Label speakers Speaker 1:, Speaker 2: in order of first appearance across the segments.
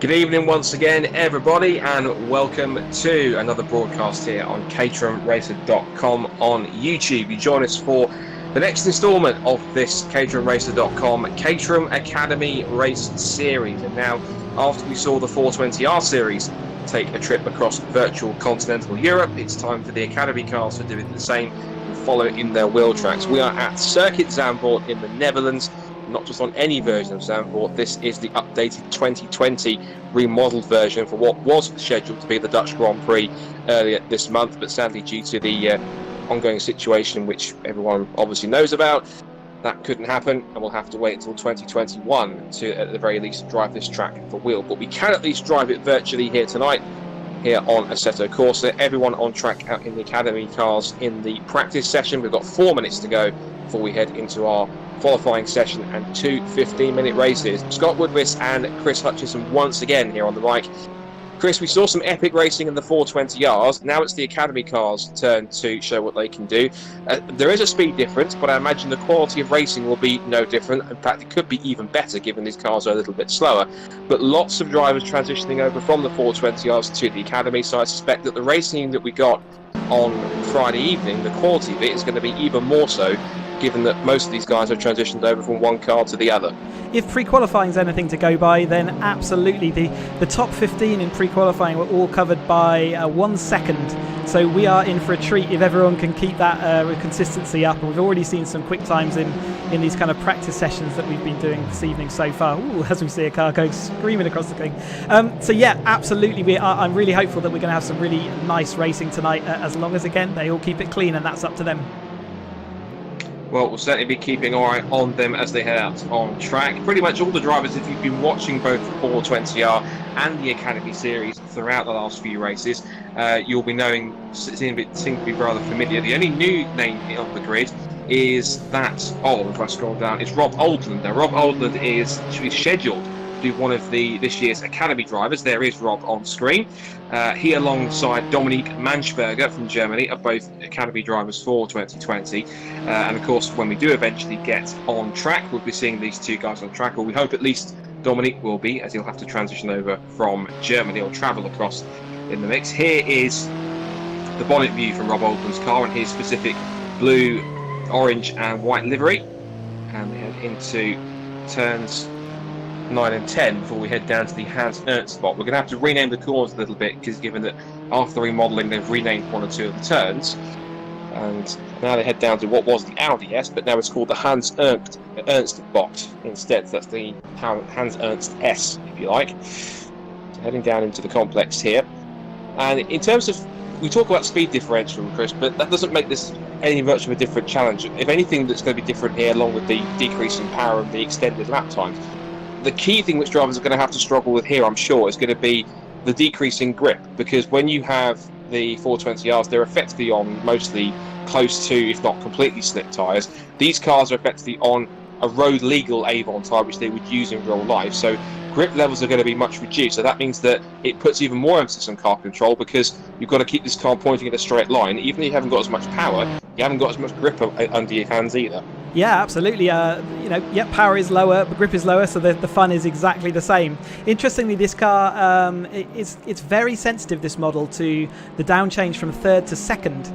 Speaker 1: Good evening once again, everybody, and welcome to another broadcast here on caterhamracer.com on YouTube. You join us for the next instalment of this caterhamracer.com Caterham Academy Race Series. And now, after we saw the 420R Series take a trip across virtual continental Europe, it's time for the Academy cars to do the same and follow in their wheel tracks. We are at Circuit Zandvoort in the Netherlands. Not just on any version of Zandvoort, this is the updated 2020 remodeled version for what was scheduled to be the Dutch Grand Prix earlier this month, but sadly due to the ongoing situation which everyone obviously knows about, that couldn't happen, and we'll have to wait until 2021 to at the very least drive this track for wheel. But we can at least drive it virtually here tonight, here on Assetto Corsa. Everyone on track out in the Academy cars in the practice session. We've got 4 minutes to go before we head into our qualifying session and two 15-minute races. Scott Woodwiss and Chris Hutchinson once again here on the mic. Chris, we saw some epic racing in the 420Rs. Now it's the Academy cars' turn to show what they can do. There is a speed difference, but I imagine the quality of racing will be no different. In fact, it could be even better given these cars are a little bit slower. But lots of drivers transitioning over from the 420Rs to the Academy, so I suspect that the racing that we got on Friday evening, the quality of it is going to be even more so, given that most of these guys have transitioned over from one car to the other.
Speaker 2: If pre-qualifying is anything to go by, then absolutely. The top 15 in pre-qualifying were all covered by 1 second. So we are in for a treat if everyone can keep that consistency up. And we've already seen some quick times in these kind of practice sessions that we've been doing this evening so far. Ooh, as we see a car going screaming across the thing. So yeah, absolutely. I'm really hopeful that we're going to have some really nice racing tonight, as long as, again, they all keep it clean, and that's up to them.
Speaker 1: Well, we'll certainly be keeping an eye on them as they head out on track. Pretty much all the drivers, if you've been watching both the 420R and the Academy Series throughout the last few races, you'll be seem to be rather familiar. The only new name on the grid is that, if I scroll down, it's Rob Oldland. Now, Rob Oldland is scheduled to be one of this year's Academy drivers. There is Rob on screen. He, alongside Dominique Manschberger from Germany, are both Academy drivers for 2020. And of course, when we do eventually get on track, we'll be seeing these two guys on track, or we hope at least Dominique will be, as he'll have to transition over from Germany or travel across in the mix. Here is the bonnet view from Rob Oldland's car and his specific blue, orange and white livery. And they head into turns 9 and 10 before we head down to the Hans Ernst spot. We're going to have to rename the corners a little bit, because given that after remodelling they've renamed one or two of the turns, and now they head down to what was the Audi S, but now it's called the Hans Ernst box instead. So that's the Hans Ernst S, if you like. So heading down into the complex here, and in terms of, we talk about speed differential, Chris, but that doesn't make this any much of a different challenge. If anything, that's going to be different here, along with the decrease in power and the extended lap times. The key thing which drivers are going to have to struggle with here, I'm sure, is going to be the decrease in grip, because when you have the 420Rs, they're effectively on mostly close to, if not completely slick tyres. These cars are effectively on a road legal Avon tyre, which they would use in real life. So grip levels are going to be much reduced. So that means that it puts even more emphasis on car control, because you've got to keep this car pointing in a straight line. Even if you haven't got as much power, you haven't got as much grip under your hands either.
Speaker 2: Yeah, absolutely. Power is lower, but grip is lower, so the fun is exactly the same. Interestingly, this car, it's very sensitive, this model, to the down change from third to second.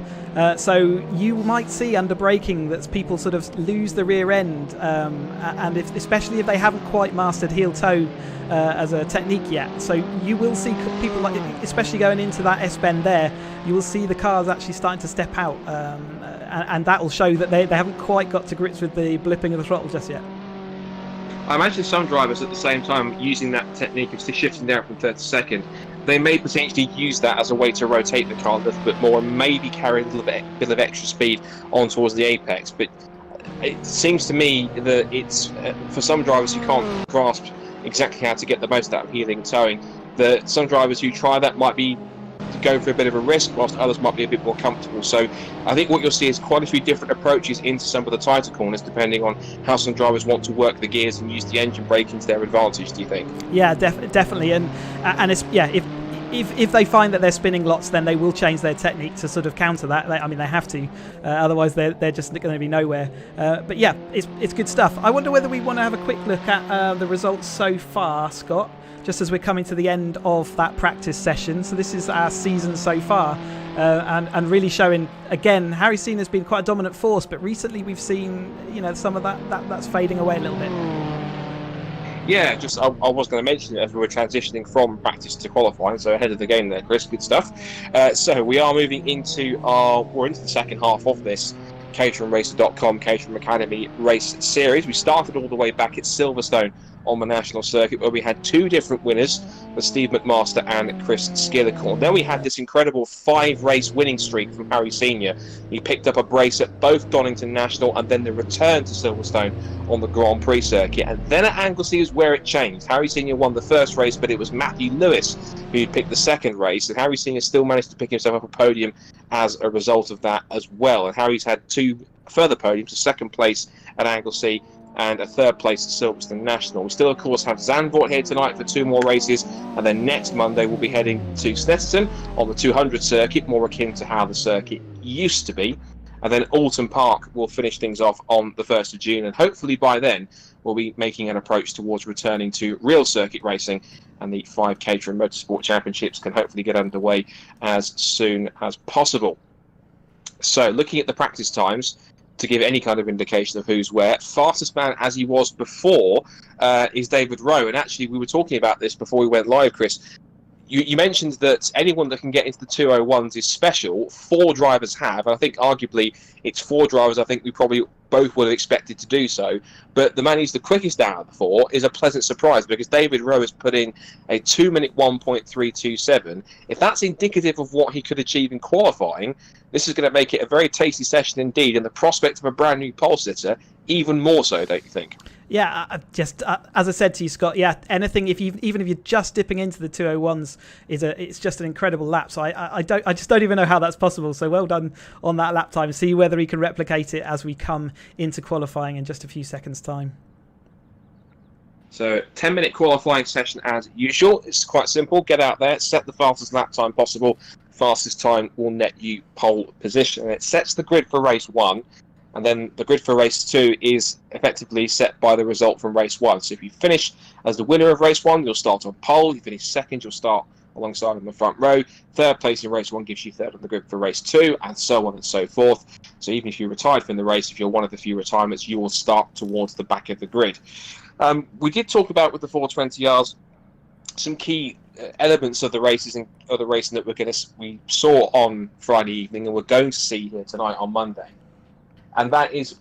Speaker 2: So you might see under braking that people sort of lose the rear end, and especially if they haven't quite mastered heel toe as a technique yet. So you will see people, especially going into that S-bend there, you will see the cars actually starting to step out, and that will show that they haven't quite got to grips with the blipping of the throttle just yet.
Speaker 1: I imagine some drivers at the same time using that technique of shifting down from third to second, they may potentially use that as a way to rotate the car a little bit more and maybe carry a little bit of extra speed on towards the apex. But it seems to me that it's, for some drivers who can't grasp exactly how to get the most out of heeling and towing, that some drivers who try that might be going for a bit of a risk, whilst others might be a bit more comfortable. So I think what you'll see is quite a few different approaches into some of the tighter corners, depending on how some drivers want to work the gears and use the engine brake to their advantage. Do you think?
Speaker 2: Yeah, definitely. And it's, yeah, if they find that they're spinning lots, then they will change their technique to sort of counter that. I mean, they have to, otherwise they're just going to be nowhere. But yeah, it's good stuff. I wonder whether we want to have a quick look at the results so far, Scott, just as we're coming to the end of that practice session. So this is our season so far, and really showing, again, Harry Seen has been quite a dominant force, but recently we've seen, some of that's fading away a little bit.
Speaker 1: Yeah, I was going to mention it as we were transitioning from practice to qualifying, so ahead of the game there, Chris. Good stuff. So we are moving into the second half of this caterhamracer.com Caterham Academy race series. We started all the way back at Silverstone on the national circuit, where we had two different winners, with Steve McMaster and Chris Skillicorn. Then we had this incredible 5-race winning streak from Harry Senior. He picked up a brace at both Donington National and then the return to Silverstone on the Grand Prix circuit. And then at Anglesey is where it changed. Harry Senior won the first race, but it was Matthew Lewis who picked the second race, and Harry Senior still managed to pick himself up a podium as a result of that as well. And Harry's had two further podiums, a second place at Anglesey and a third place at Silverstone National. We still, of course, have Zandvoort here tonight for 2 more races, and then next Monday we'll be heading to Snetterton on the 200 circuit, more akin to how the circuit used to be. And then Alton Park will finish things off on the 1st of June, and hopefully by then we'll be making an approach towards returning to real circuit racing, and the 5 Caterham Motorsport Championships can hopefully get underway as soon as possible. So, looking at the practice times, to give any kind of indication of who's where, fastest man as he was before is David Rowe. And actually, we were talking about this before we went live, Chris. You mentioned that anyone that can get into the 201s is special. 4 drivers have, and I think arguably it's 4 drivers I think we probably both would have expected to do so. But the man who's the quickest out of the 4 is a pleasant surprise, because David Rowe has put in a 2-minute 1.327. If that's indicative of what he could achieve in qualifying, this is going to make it a very tasty session indeed, and the prospect of a brand new pole sitter even more so, don't you think?
Speaker 2: Yeah, just as I said to you, Scott. Yeah, anything even if you're just dipping into the 201s it's just an incredible lap. So I just don't even know how that's possible. So well done on that lap time. See whether he can replicate it as we come into qualifying in just a few seconds' time.
Speaker 1: So 10-minute qualifying session as usual. It's quite simple. Get out there, set the fastest lap time possible. Fastest time will net you pole position. And it sets the grid for race 1. And then the grid for race 2 is effectively set by the result from race 1. So if you finish as the winner of race 1, you'll start on pole. If you finish second, you'll start alongside in the front row. Third place in race 1 gives you third on the grid for race 2, and so on and so forth. So even if you're retired from the race, if you're one of the few retirements, you will start towards the back of the grid. We did talk about with the 420Rs some key elements of the races and of the racing that we saw on Friday evening and we're going to see here tonight on Monday. And that is,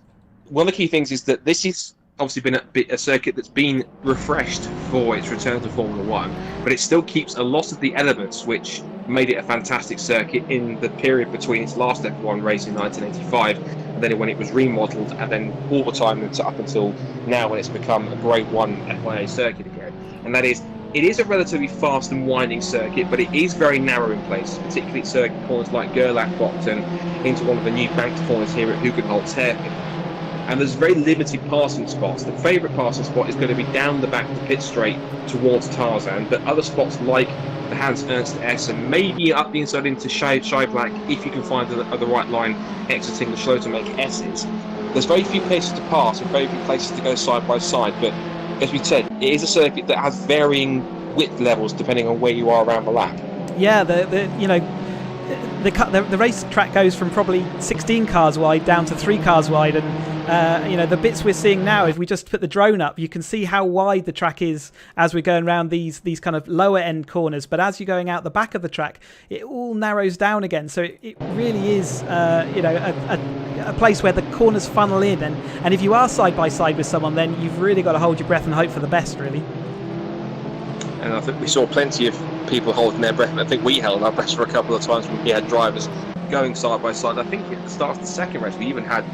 Speaker 1: one of the key things is that this is obviously been a circuit that's been refreshed for its return to Formula 1, but it still keeps a lot of the elements which made it a fantastic circuit in the period between its last F1 race in 1985 and then when it was remodeled, and then all the time up until now when it's become a Grade 1 F1A circuit again. And that is, it is a relatively fast and winding circuit, but it is very narrow in places, particularly at circuit corners like Gerlach Bocht and into one of the new banked corners here at Hugenholz Hairpin. And there's very limited passing spots. The favourite passing spot is going to be down the back of the pit straight towards Tarzan, but other spots like the Hans Ernst S and maybe up the inside into Scheiblack, if you can find the right line exiting the Schlotermaker S's. There's very few places to pass and very few places to go side by side, but as we said, it is a circuit that has varying width levels depending on where you are around the lap.
Speaker 2: Yeah, the racetrack goes from probably 16 cars wide down to 3 cars wide, and the bits we're seeing now, if we just put the drone up, you can see how wide the track is as we're going around these kind of lower end corners. But as you're going out the back of the track, it all narrows down again. So it really is a place where the corners funnel in, and if you are side by side with someone, then you've really got to hold your breath and hope for the best, really.
Speaker 1: And I think we saw plenty of people holding their breath, and I think we held our breath for a couple of times when we had drivers going side by side. I think at the start of the second race we even had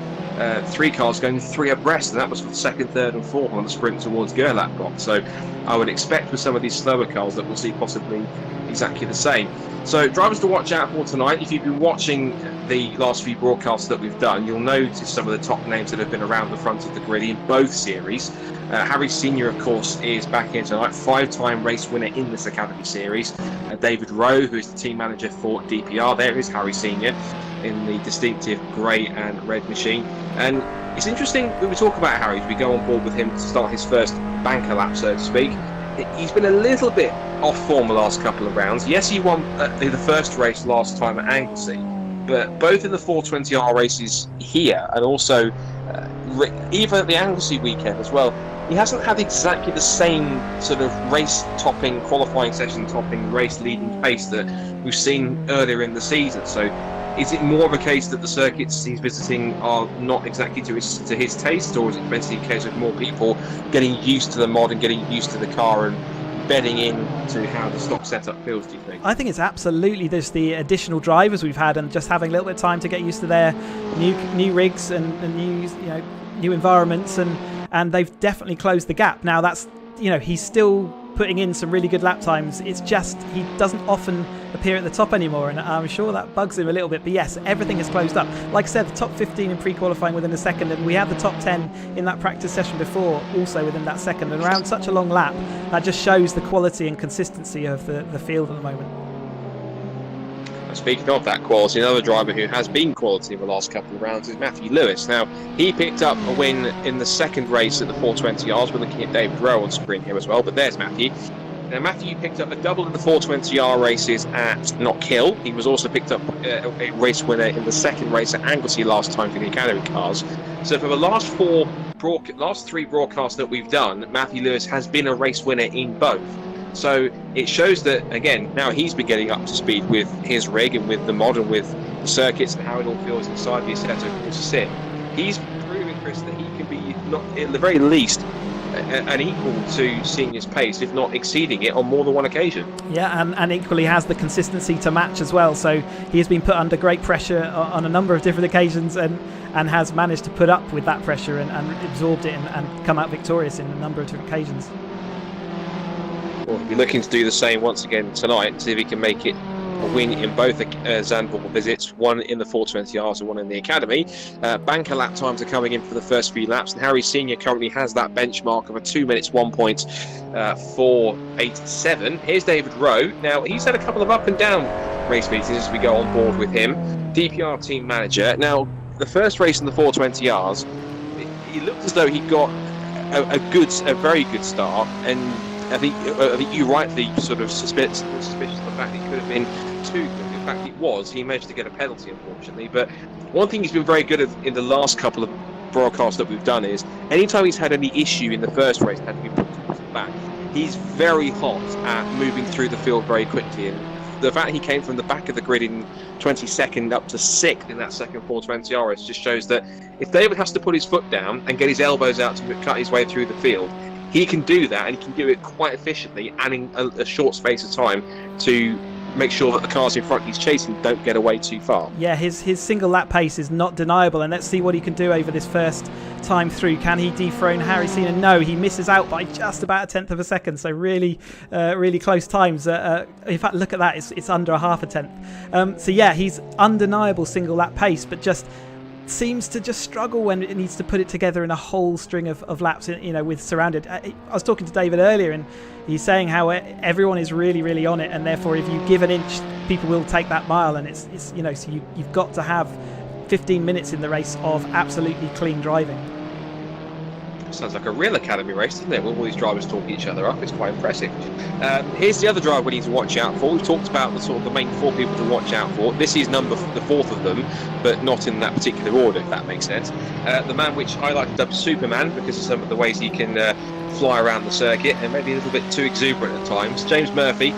Speaker 1: three cars going three abreast, and that was for the second, third and fourth on the sprint towards Gerlach block. So I would expect with some of these slower cars that we'll see possibly exactly the same. So drivers to watch out for tonight. If you've been watching the last few broadcasts that we've done, you'll notice some of the top names that have been around the front of the grid in both series. Harry Senior, of course, is back here tonight, 5-time race winner in this Academy Series. David Rowe, who is the team manager for DPR, there is Harry Senior in the distinctive grey and red machine. And it's interesting when we talk about Harry, as we go on board with him to start his first banker lap, so to speak. He's been a little bit off form the last couple of rounds. Yes, he won the first race last time at Anglesey, but both in the 420R races here and also even at the Anglesey weekend as well, he hasn't had exactly the same sort of race-topping, qualifying session-topping, race-leading pace that we've seen earlier in the season. So is it more of a case that the circuits he's visiting are not exactly to his taste, or is it basically a case of more people getting used to the mod and getting used to the car and bedding in to how the stock setup feels, do you think?
Speaker 2: I think it's absolutely just the additional drivers we've had and just having a little bit of time to get used to their new rigs and new environments, and they've definitely closed the gap. Now that's, he's still putting in some really good lap times. It's just he doesn't often appear at the top anymore, and I'm sure that bugs him a little bit. But yes, everything has closed up. Like I said, the top 15 in pre-qualifying within a second, and we had the top 10 in that practice session before also within that second. And around such a long lap, that just shows the quality and consistency of the field at the moment.
Speaker 1: Speaking of that quality, another driver who has been quality in the last couple of rounds is Matthew Lewis. Now, he picked up a win in the second race at the 420Rs. We're looking at David Rowe on screen here as well, but there's Matthew. Now, Matthew picked up a double in the 420R races at Knockhill. He was also picked up a race winner in the second race at Anglesey last time for the Academy cars. So for the last three broadcasts that we've done, Matthew Lewis has been a race winner in both. So it shows that, again, now he's been getting up to speed with his rig and with the mod and with the circuits and how it all feels inside the Assetto Corsa sit. He's proving, Chris, that he can be, not at the very least, an equal to Senior's pace, if not exceeding it on more than one occasion. Yeah,
Speaker 2: and equally has the consistency to match as well. So he has been put under great pressure on a number of different occasions and has managed to put up with that pressure and absorbed it and come out victorious in a number of different occasions.
Speaker 1: Well, he'll be looking to do the same once again tonight, see if he can make it a win in both Zandvoort visits, one in the 420Rs and one in the Academy. Banker lap times are coming in for the first few laps, and Harry Senior currently has that benchmark of a 2 minutes 1.487. Here's David Rowe. Now, he's had a couple of up and down race meetings as we go on board with him. DPR team manager. Now, the first race in the 420Rs, it looked as though he got a very good start, and I think you rightly sort of suspicious of the fact it could have been too good. In fact, it was. He managed to get a penalty, unfortunately. But one thing he's been very good at in the last couple of broadcasts that we've done is anytime he's had any issue in the first race and had to be put towards the back, he's very hot at moving through the field very quickly. And the fact he came from the back of the grid in 22nd up to 6th in that second 420R race just shows that if David has to put his foot down and get his elbows out to cut his way through the field, he can do that, and he can do it quite efficiently and in a short space of time to make sure that the cars in front he's chasing don't get away too far.
Speaker 2: Yeah, his single lap pace is not deniable, and let's see what he can do over this first time through. Can he dethrone Harry Senior? No, he misses out by just about a tenth of a second, so really close times. In fact, look at that, it's under a half a tenth. So yeah, he's undeniable single lap pace, but just seems to just struggle when it needs to put it together in a whole string of laps, with surrounded. I was talking to David earlier, and he's saying how everyone is really on it, and therefore if you give an inch, people will take that mile, and it's so you've got to have 15 minutes in the race of absolutely clean driving.
Speaker 1: Sounds like a real Academy race, doesn't it? With all these drivers talking each other up, it's quite impressive. Here's the other driver we need to watch out for. We've talked about the main four people to watch out for. This is the fourth of them, but not in that particular order, if that makes sense. The man which I like to dub Superman because of some of the ways he can fly around the circuit and maybe a little bit too exuberant at times. James Murphy,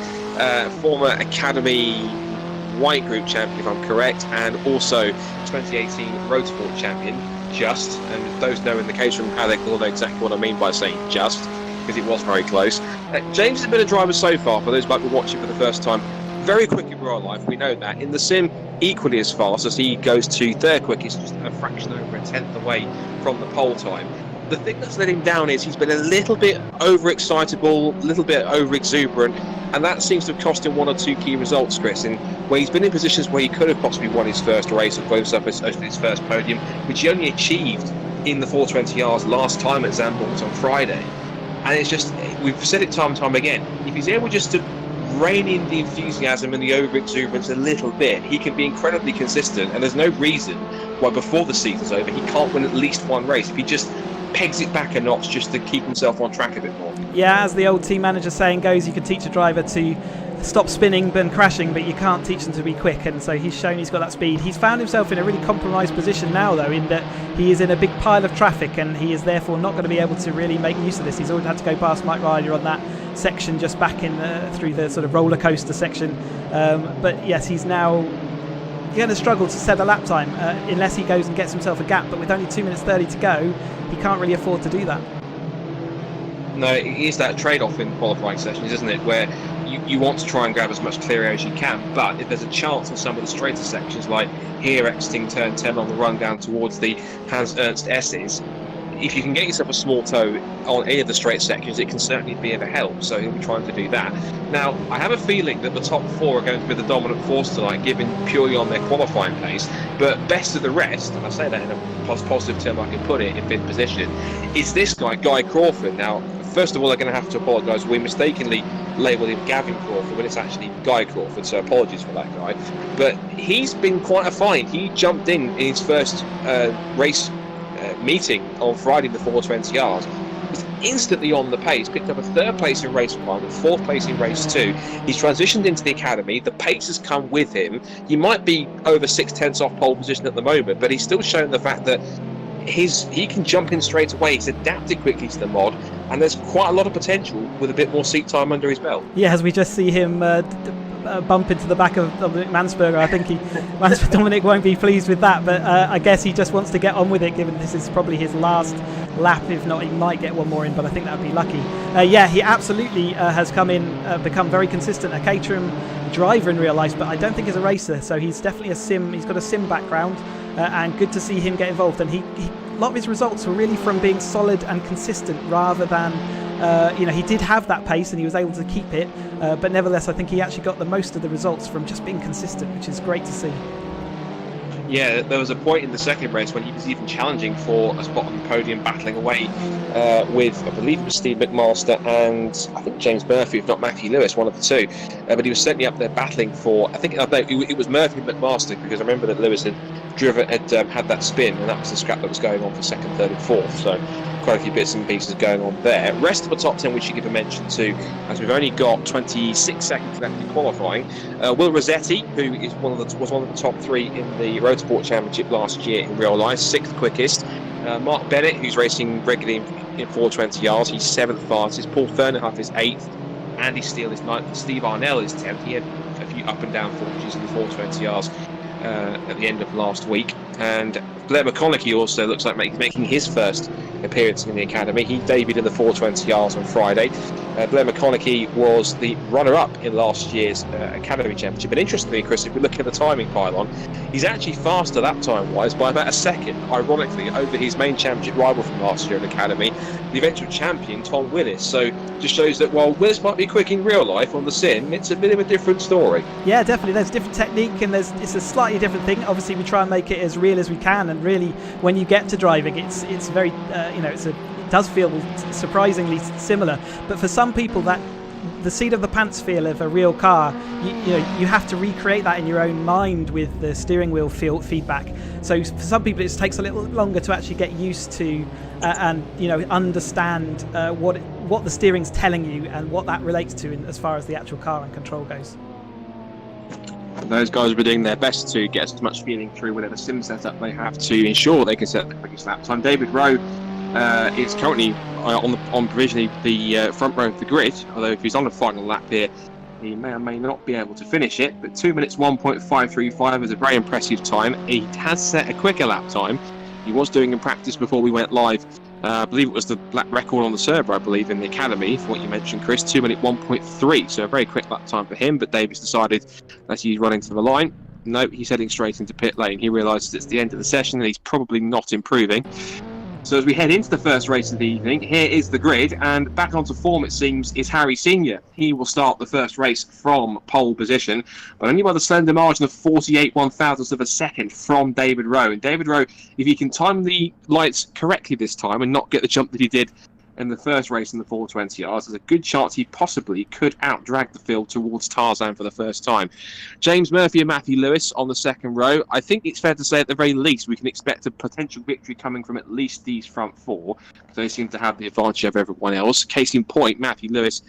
Speaker 1: former Academy White Group champion, if I'm correct, and also 2018 Roadsport champion. Just, and those knowing the Caterham paddock will know exactly what I mean by saying just, because it was very close. James has been a driver so far, for those who might be watching for the first time, very quick in real life, we know that. In the sim, equally as fast, as he goes to third quickest, just a fraction over a tenth away from the pole time. The thing that's let him down is he's been a little bit overexcitable, a little bit over-exuberant, and that seems to have cost him one or two key results, Chris, in where he's been in positions where he could have possibly won his first race or got himself his first podium, which he only achieved in the 420Rs last time at Zandvoort on Friday. And it's just, we've said it time and time again, if he's able just to rein in the enthusiasm and the over-exuberance a little bit, he can be incredibly consistent, and there's no reason why before the season's over he can't win at least one race if he just pegs it back a notch just to keep himself on track a bit more.
Speaker 2: Yeah, as the old team manager saying goes, you can teach a driver to stop spinning and crashing, but you can't teach them to be quick, and so he's shown he's got that speed. He's found himself in a really compromised position now, though, in that he is in a big pile of traffic, and he is therefore not going to be able to really make use of this. He's already had to go past Mike Ryder on that section just back in through the sort of roller coaster section, but yes, he's now going to struggle to set a lap time unless he goes and gets himself a gap, but with only 2 minutes 30 to go, he can't really afford to do that.
Speaker 1: No, it is that trade-off in qualifying sessions, isn't it, where you want to try and grab as much clear air as you can, but if there's a chance in some of the straighter sections, like here exiting turn 10 on the run down towards the Hans Ernst S's, if you can get yourself a small toe on any of the straight sections, it can certainly be of a help, so he'll be trying to do that. Now, I have a feeling that the top four are going to be the dominant force tonight, given purely on their qualifying pace, but best of the rest, and I say that in a positive term I can put it, in fifth position, is this guy, Guy Crawford. Now, first of all, I'm going to have to apologise. We mistakenly labelled him Gavin Crawford when it's actually Guy Crawford, so apologies for that guy. But he's been quite a find. He jumped in his first race meeting on Friday in the 420Rs, was instantly on the pace, picked up a third place in race 1, a fourth place in race 2. He's transitioned into the academy, the pace has come with him. He might be over 6/10 off pole position at the moment, but he's still showing the fact that he can jump in straight away. He's adapted quickly to the mod, and there's quite a lot of potential with a bit more seat time under his belt.
Speaker 2: Yeah, as we just see him bump into the back of Dominic Mansberger, I think Dominic won't be pleased with that, but I guess he just wants to get on with it, given this is probably his last lap. If not, he might get one more in, but I think that would be lucky. Yeah, he absolutely has come in, become very consistent, a Caterham driver in real life, but I don't think he's a racer, so he's definitely he's got a sim background, and good to see him get involved. And a lot of his results were really from being solid and consistent rather than he did have that pace and he was able to keep it, but nevertheless I think he actually got the most of the results from just being consistent, which is great to see.
Speaker 1: Yeah, there was a point in the second race when he was even challenging for a spot on the podium, battling away with, I believe it was Steve McMaster and I think James Murphy, if not Matthew Lewis, one of the two. But he was certainly up there battling for, it was Murphy and McMaster, because I remember that Lewis had had that spin, and that was the scrap that was going on for second, third and fourth, so quite a few bits and pieces going on there. Rest of the top 10 we should give a mention to, as we've only got 26 seconds left in qualifying. Will Rossetti, who is was one of the top 3 in the Road Sport Championship last year in real life, 6th quickest. Mark Bennett, who's racing regularly in 420Rs, he's 7th fastest. Paul Fernhoff is 8th. Andy Steele is 9th. Steve Arnell is 10th. He had a few up and down fortunes in the 420Rs at the end of last week. And Blair McConaughey also looks like making his first appearance in the academy. He debuted in the 420Rs on Friday. Blair McConaughey was the runner-up in last year's Academy Championship. And interestingly, Chris, if we look at the timing pylon, he's actually faster that time-wise by about a second, ironically, over his main championship rival from last year in Academy, the eventual champion, Tom Willis. So just shows that while Willis might be quick in real life on the sim, it's a bit of a different story. Yeah,
Speaker 2: definitely. There's different technique, and it's a slightly different thing. Obviously, we try and make it as real as we can, and really, when you get to driving, it's very, it does feel surprisingly similar. But for some people, that the seat of the pants feel of a real car, you have to recreate that in your own mind with the steering wheel feedback. So for some people, it takes a little longer to actually get used to and understand what the steering's telling you and what that relates to as far as the actual car and control goes.
Speaker 1: Those guys will be doing their best to get as much feeling through whatever sim setup they have to ensure they can set the quickest lap time. David Rowe is currently on provisionally the front row of the grid, although if he's on the final lap here, he may or may not be able to finish it. But 2 minutes 1.535 is a very impressive time. He has set a quicker lap time. He was doing in practice before we went live I believe it was the black record on the server, I believe, in the academy, for what you mentioned, Chris, 2 minute 1.3. So a very quick lap time for him, but Davis decided that he's running to the line. No, he's heading straight into pit lane. He realises it's the end of the session and he's probably not improving. So as we head into the first race of the evening, here is the grid, and back onto form, it seems, is Harry Senior. He will start the first race from pole position, but only by the slender margin of 48 1/1000ths of a second from David Rowe. And David Rowe, if he can time the lights correctly this time and not get the jump that he did in the first race in the 420Rs, there's a good chance he possibly could out-drag the field towards Tarzan for the first time. James Murphy and Matthew Lewis on the second row. I think it's fair to say at the very least we can expect a potential victory coming from at least these front four. They seem to have the advantage of everyone else. Case in point, Matthew Lewis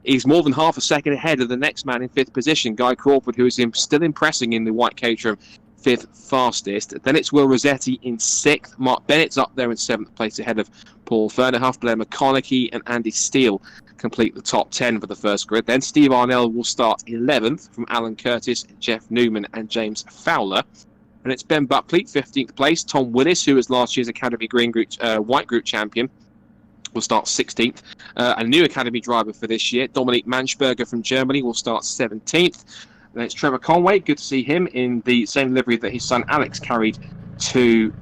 Speaker 1: is more than half a second ahead of the next man in fifth position, Guy Crawford, who is still impressing in the white Caterham, fifth fastest. Then it's Will Rossetti in sixth. Mark Bennett's up there in seventh place ahead of Paul Fernerhuff. Blair McConaughey and Andy Steele complete the top 10 for the first grid. Then Steve Arnell will start 11th from Alan Curtis, Jeff Newman and James Fowler. And it's Ben Buckley, 15th place. Tom Willis, who was last year's Academy Green Group, White Group champion, will start 16th. A new Academy driver for this year, Dominique Manschberger from Germany, will start 17th. Then it's Trevor Conway. Good to see him in the same livery that his son Alex carried to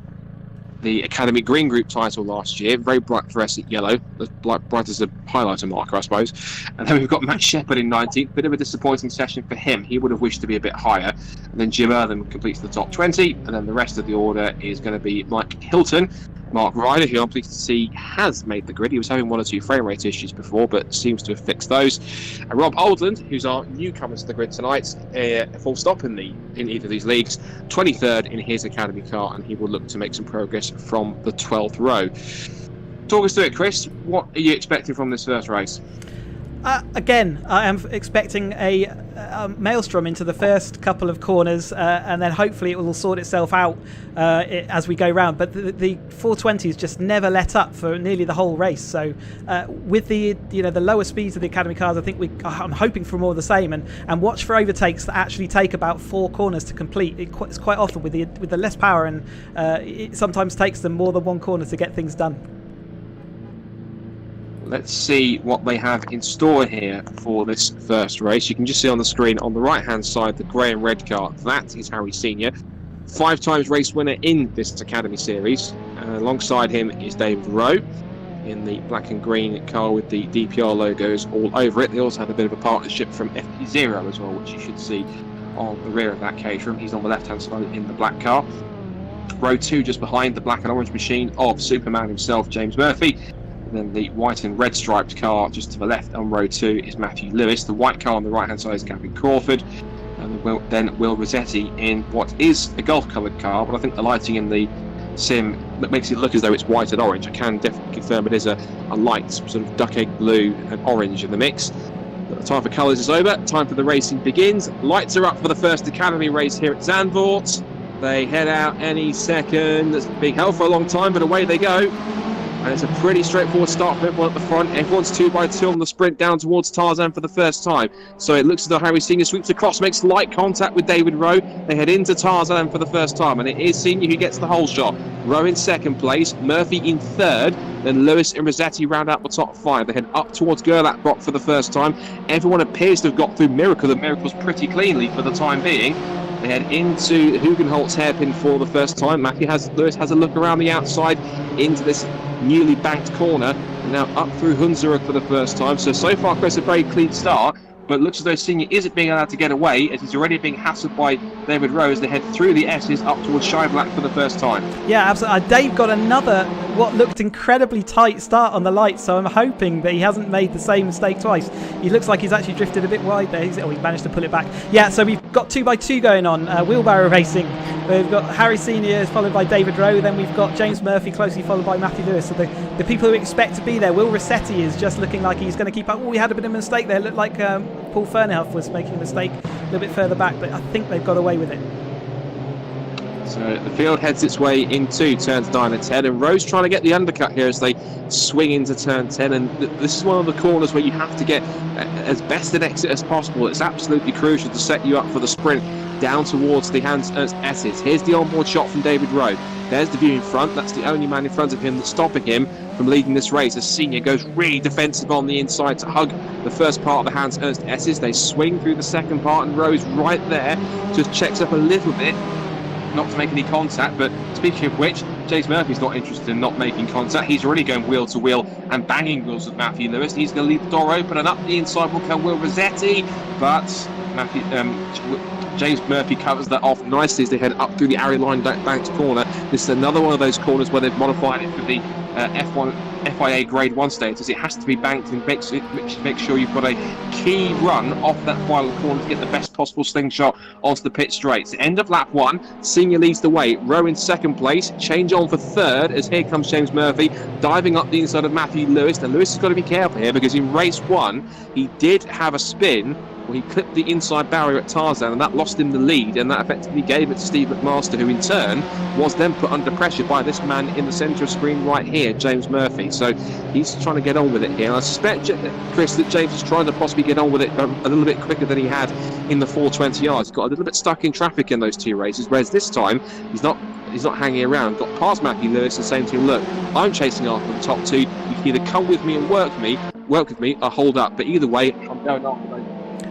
Speaker 1: the Academy Green Group title last year. Very bright fluorescent yellow, as bright as a highlighter marker, I suppose. And then we've got Matt Shepherd in 19th. Bit of a disappointing session for him. He would have wished to be a bit higher. And then Jim Eartham completes the top 20. And then the rest of the order is going to be Mike Hilton, Mark Ryder, who I'm pleased to see has made the grid. He was having one or two frame rate issues before, but seems to have fixed those. And Rob Oldland, who's our newcomer to the grid tonight, full stop in either of these leagues, 23rd in his Academy car, and he will look to make some progress from the 12th row. Talk us through it, Chris. What are you expecting from this first race?
Speaker 2: Again, I am expecting a maelstrom into the first couple of corners, and then hopefully it will sort itself out as we go round. But the 420s just never let up for nearly the whole race. So with the lower speeds of the Academy cars, I think I'm hoping for more of the same, and watch for overtakes that actually take about 4 corners to complete. It's quite often with the less power, and it sometimes takes them more than 1 corner to get things done.
Speaker 1: Let's see what they have in store here for this first race. You can just see on the screen on the right-hand side the grey and red car. That is Harry Senior, 5 times race winner in this Academy Series. Alongside him is David Rowe in the black and green car with the DPR logos all over it. They also have a bit of a partnership from FP0 as well, which you should see on the rear of that Caterham. He's on the left-hand side in the black car. Row 2 just behind the black and orange machine of Superman himself, James Murphy. And then the white and red striped car just to the left on row 2 is Matthew Lewis. The white car on the right hand side is Gavin Crawford. And then Will Rossetti in what is a golf coloured car, but I think the lighting in the sim that makes it look as though it's white and orange. I can definitely confirm it is a light sort of duck egg blue and orange in the mix. But the time for colours is over. Time for the racing begins. Lights are up for the first Academy race here at Zandvoort. They head out any second. It's being held for a long time, but away they go. And it's a pretty straightforward start for everyone at the front. Everyone's 2 by 2 on the sprint down towards Tarzan for the first time. So it looks as though Harry Senior sweeps across, makes light contact with David Rowe. They head into Tarzan for the first time, and it is Senior who gets the whole shot. Rowe in second place, Murphy in third, then Lewis and Rossetti round out the top 5. They head up towards Gerlach for the first time. Everyone appears to have got through Miracle, and Miracle's pretty cleanly for the time being. They head into Hugenholtz hairpin for the first time. Lewis has a look around the outside into this newly banked corner, and now up through Hunsrück for the first time. So far, Chris, a very clean start, but it looks as though Senior isn't being allowed to get away, as he's already being hassled by David Rowe as they head through the S's up towards Scheiblatt for the first time.
Speaker 2: Yeah, absolutely. Dave got another, what looked incredibly tight start on the lights, so I'm hoping that he hasn't made the same mistake twice. He looks like he's actually drifted a bit wide there. He managed to pull it back. Yeah, so we've got 2 by 2 going on, wheelbarrow racing. We've got Harry Senior followed by David Rowe, then we've got James Murphy closely followed by Matthew Lewis. So the people who expect to be there, Will Rossetti is just looking like he's going to keep up. We had a bit of a mistake there. It looked like Paul Fernerhuff was making a mistake a little bit further back, but I think they've got away with it.
Speaker 1: So the field heads its way into turns 9 and 10, and Rose trying to get the undercut here as they swing into turn 10. And this is one of the corners where you have to get as best an exit as possible. It's absolutely crucial to set you up for the sprint down towards the Hans Ernst S's. Here's the onboard shot from David Rowe. There's the view in front. That's the only man in front of him that's stopping him from leading this race. As Senior goes really defensive on the inside to hug the first part of the Hans Ernst S's. They swing through the second part, and Rowe's right there, just checks up a little bit, not to make any contact. But speaking of which, James Murphy's not interested in not making contact. He's already going wheel to wheel and banging wheels with Matthew Lewis. He's going to leave the door open, and up the inside will come Will Rossetti, but James Murphy covers that off nicely as they head up through the Arry Line banked corner. This is another one of those corners where they've modified it for the FIA Grade 1 status. It has to be banked and make sure you've got a key run off that final corner to get the best possible slingshot onto the pit straights. End of lap 1, Senior leads the way. Rowe in second place, change on for third as here comes James Murphy diving up the inside of Matthew Lewis. Now Lewis has got to be careful here because in race 1 he did have a spin. He clipped the inside barrier at Tarzan, and that lost him the lead, and that effectively gave it to Steve McMaster, who in turn was then put under pressure by this man in the centre of screen right here, James Murphy. So he's trying to get on with it here. And I suspect, Chris, that James is trying to possibly get on with it a little bit quicker than he had in the 420 yards. He got a little bit stuck in traffic in those two races, whereas this time he's not hanging around. Got past Matthew Lewis and saying to him, look, I'm chasing after the top two. You can either come with me and work with me, or hold up. But either way, I'm going after those.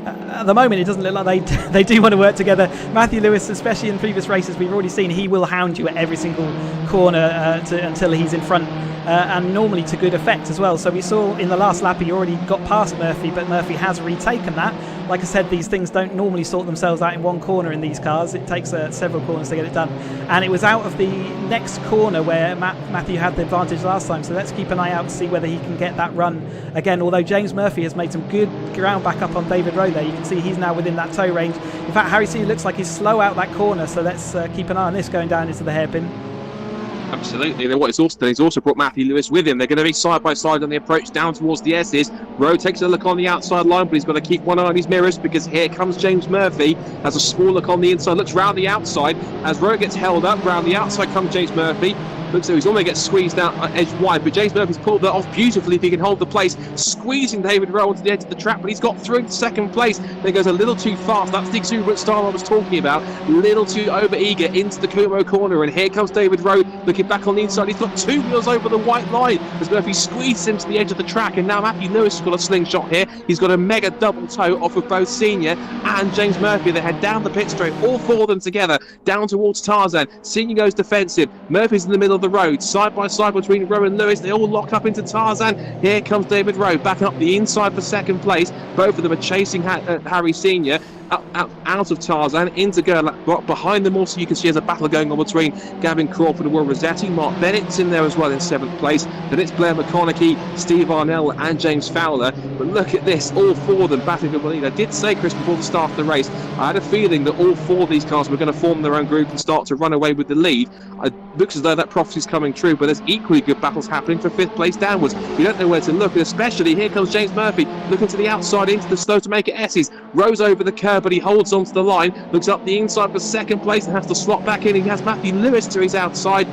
Speaker 2: At the moment, it doesn't look like they do want to work together. Matthew Lewis, especially in previous races, we've already seen he will hound you at every single corner until he's in front, and normally to good effect as well. So we saw in the last lap he already got past Murphy, but Murphy has retaken that. Like I said, these things don't normally sort themselves out in one corner in these cars. It takes several corners to get it done. And it was out of the next corner where Matthew had the advantage last time. So let's keep an eye out to see whether he can get that run again. Although James Murphy has made some good ground back up on David Rowe there. You can see he's now within that tow range. In fact, Harry C looks like he's slow out that corner. So let's keep an eye on this going down into the hairpin.
Speaker 1: Absolutely. And what he's also brought Matthew Lewis with him. They're going to be side by side on the approach down towards the S's. Rowe takes a look on the outside line, but he's got to keep one eye on his mirrors because here comes James Murphy. Has a small look on the inside, looks round the outside. As Rowe gets held up, round the outside comes James Murphy. Looks like he's almost gets squeezed out edge wide, but James Murphy's pulled that off beautifully if he can hold the place, squeezing David Rowe onto the edge of the track, but he's got through into second place. Then he goes a little too fast. That's the exuberant style I was talking about. A little too over-eager into the Kumo corner, and here comes David Rowe looking back on the inside. He's got two wheels over the white line as Murphy squeezes him to the edge of the track, and now Matthew Lewis has got a slingshot here. He's got a mega double toe off of both Senior and James Murphy. They head down the pit straight, all four of them together, down towards Tarzan. Senior goes defensive. Murphy's in the middle of the road, side by side between Rowe and Lewis. They all lock up into Tarzan. Here comes David Rowe back up the inside for second place. Both of them are chasing Harry Senior out of Tarzan into Gerlach. Behind them also you can see there's a battle going on between Gavin Crawford and Will Rossetti. Mark Bennett's in there as well in seventh place. Then it's Blair McConaughey, Steve Arnell and James Fowler. But look at this, all four of them battling for the lead. I did say, Chris, before the start of the race, I had a feeling that all four of these cars were going to form their own group and start to run away with the lead. It looks as though that prophecy is coming true, but there's equally good battles happening for fifth place downwards. You don't know where to look, and especially here comes James Murphy looking to the outside into the slow to make it S's. Rowe's over the curb, but he holds onto the line, looks up the inside for second place and has to slot back in. He has Matthew Lewis to his outside.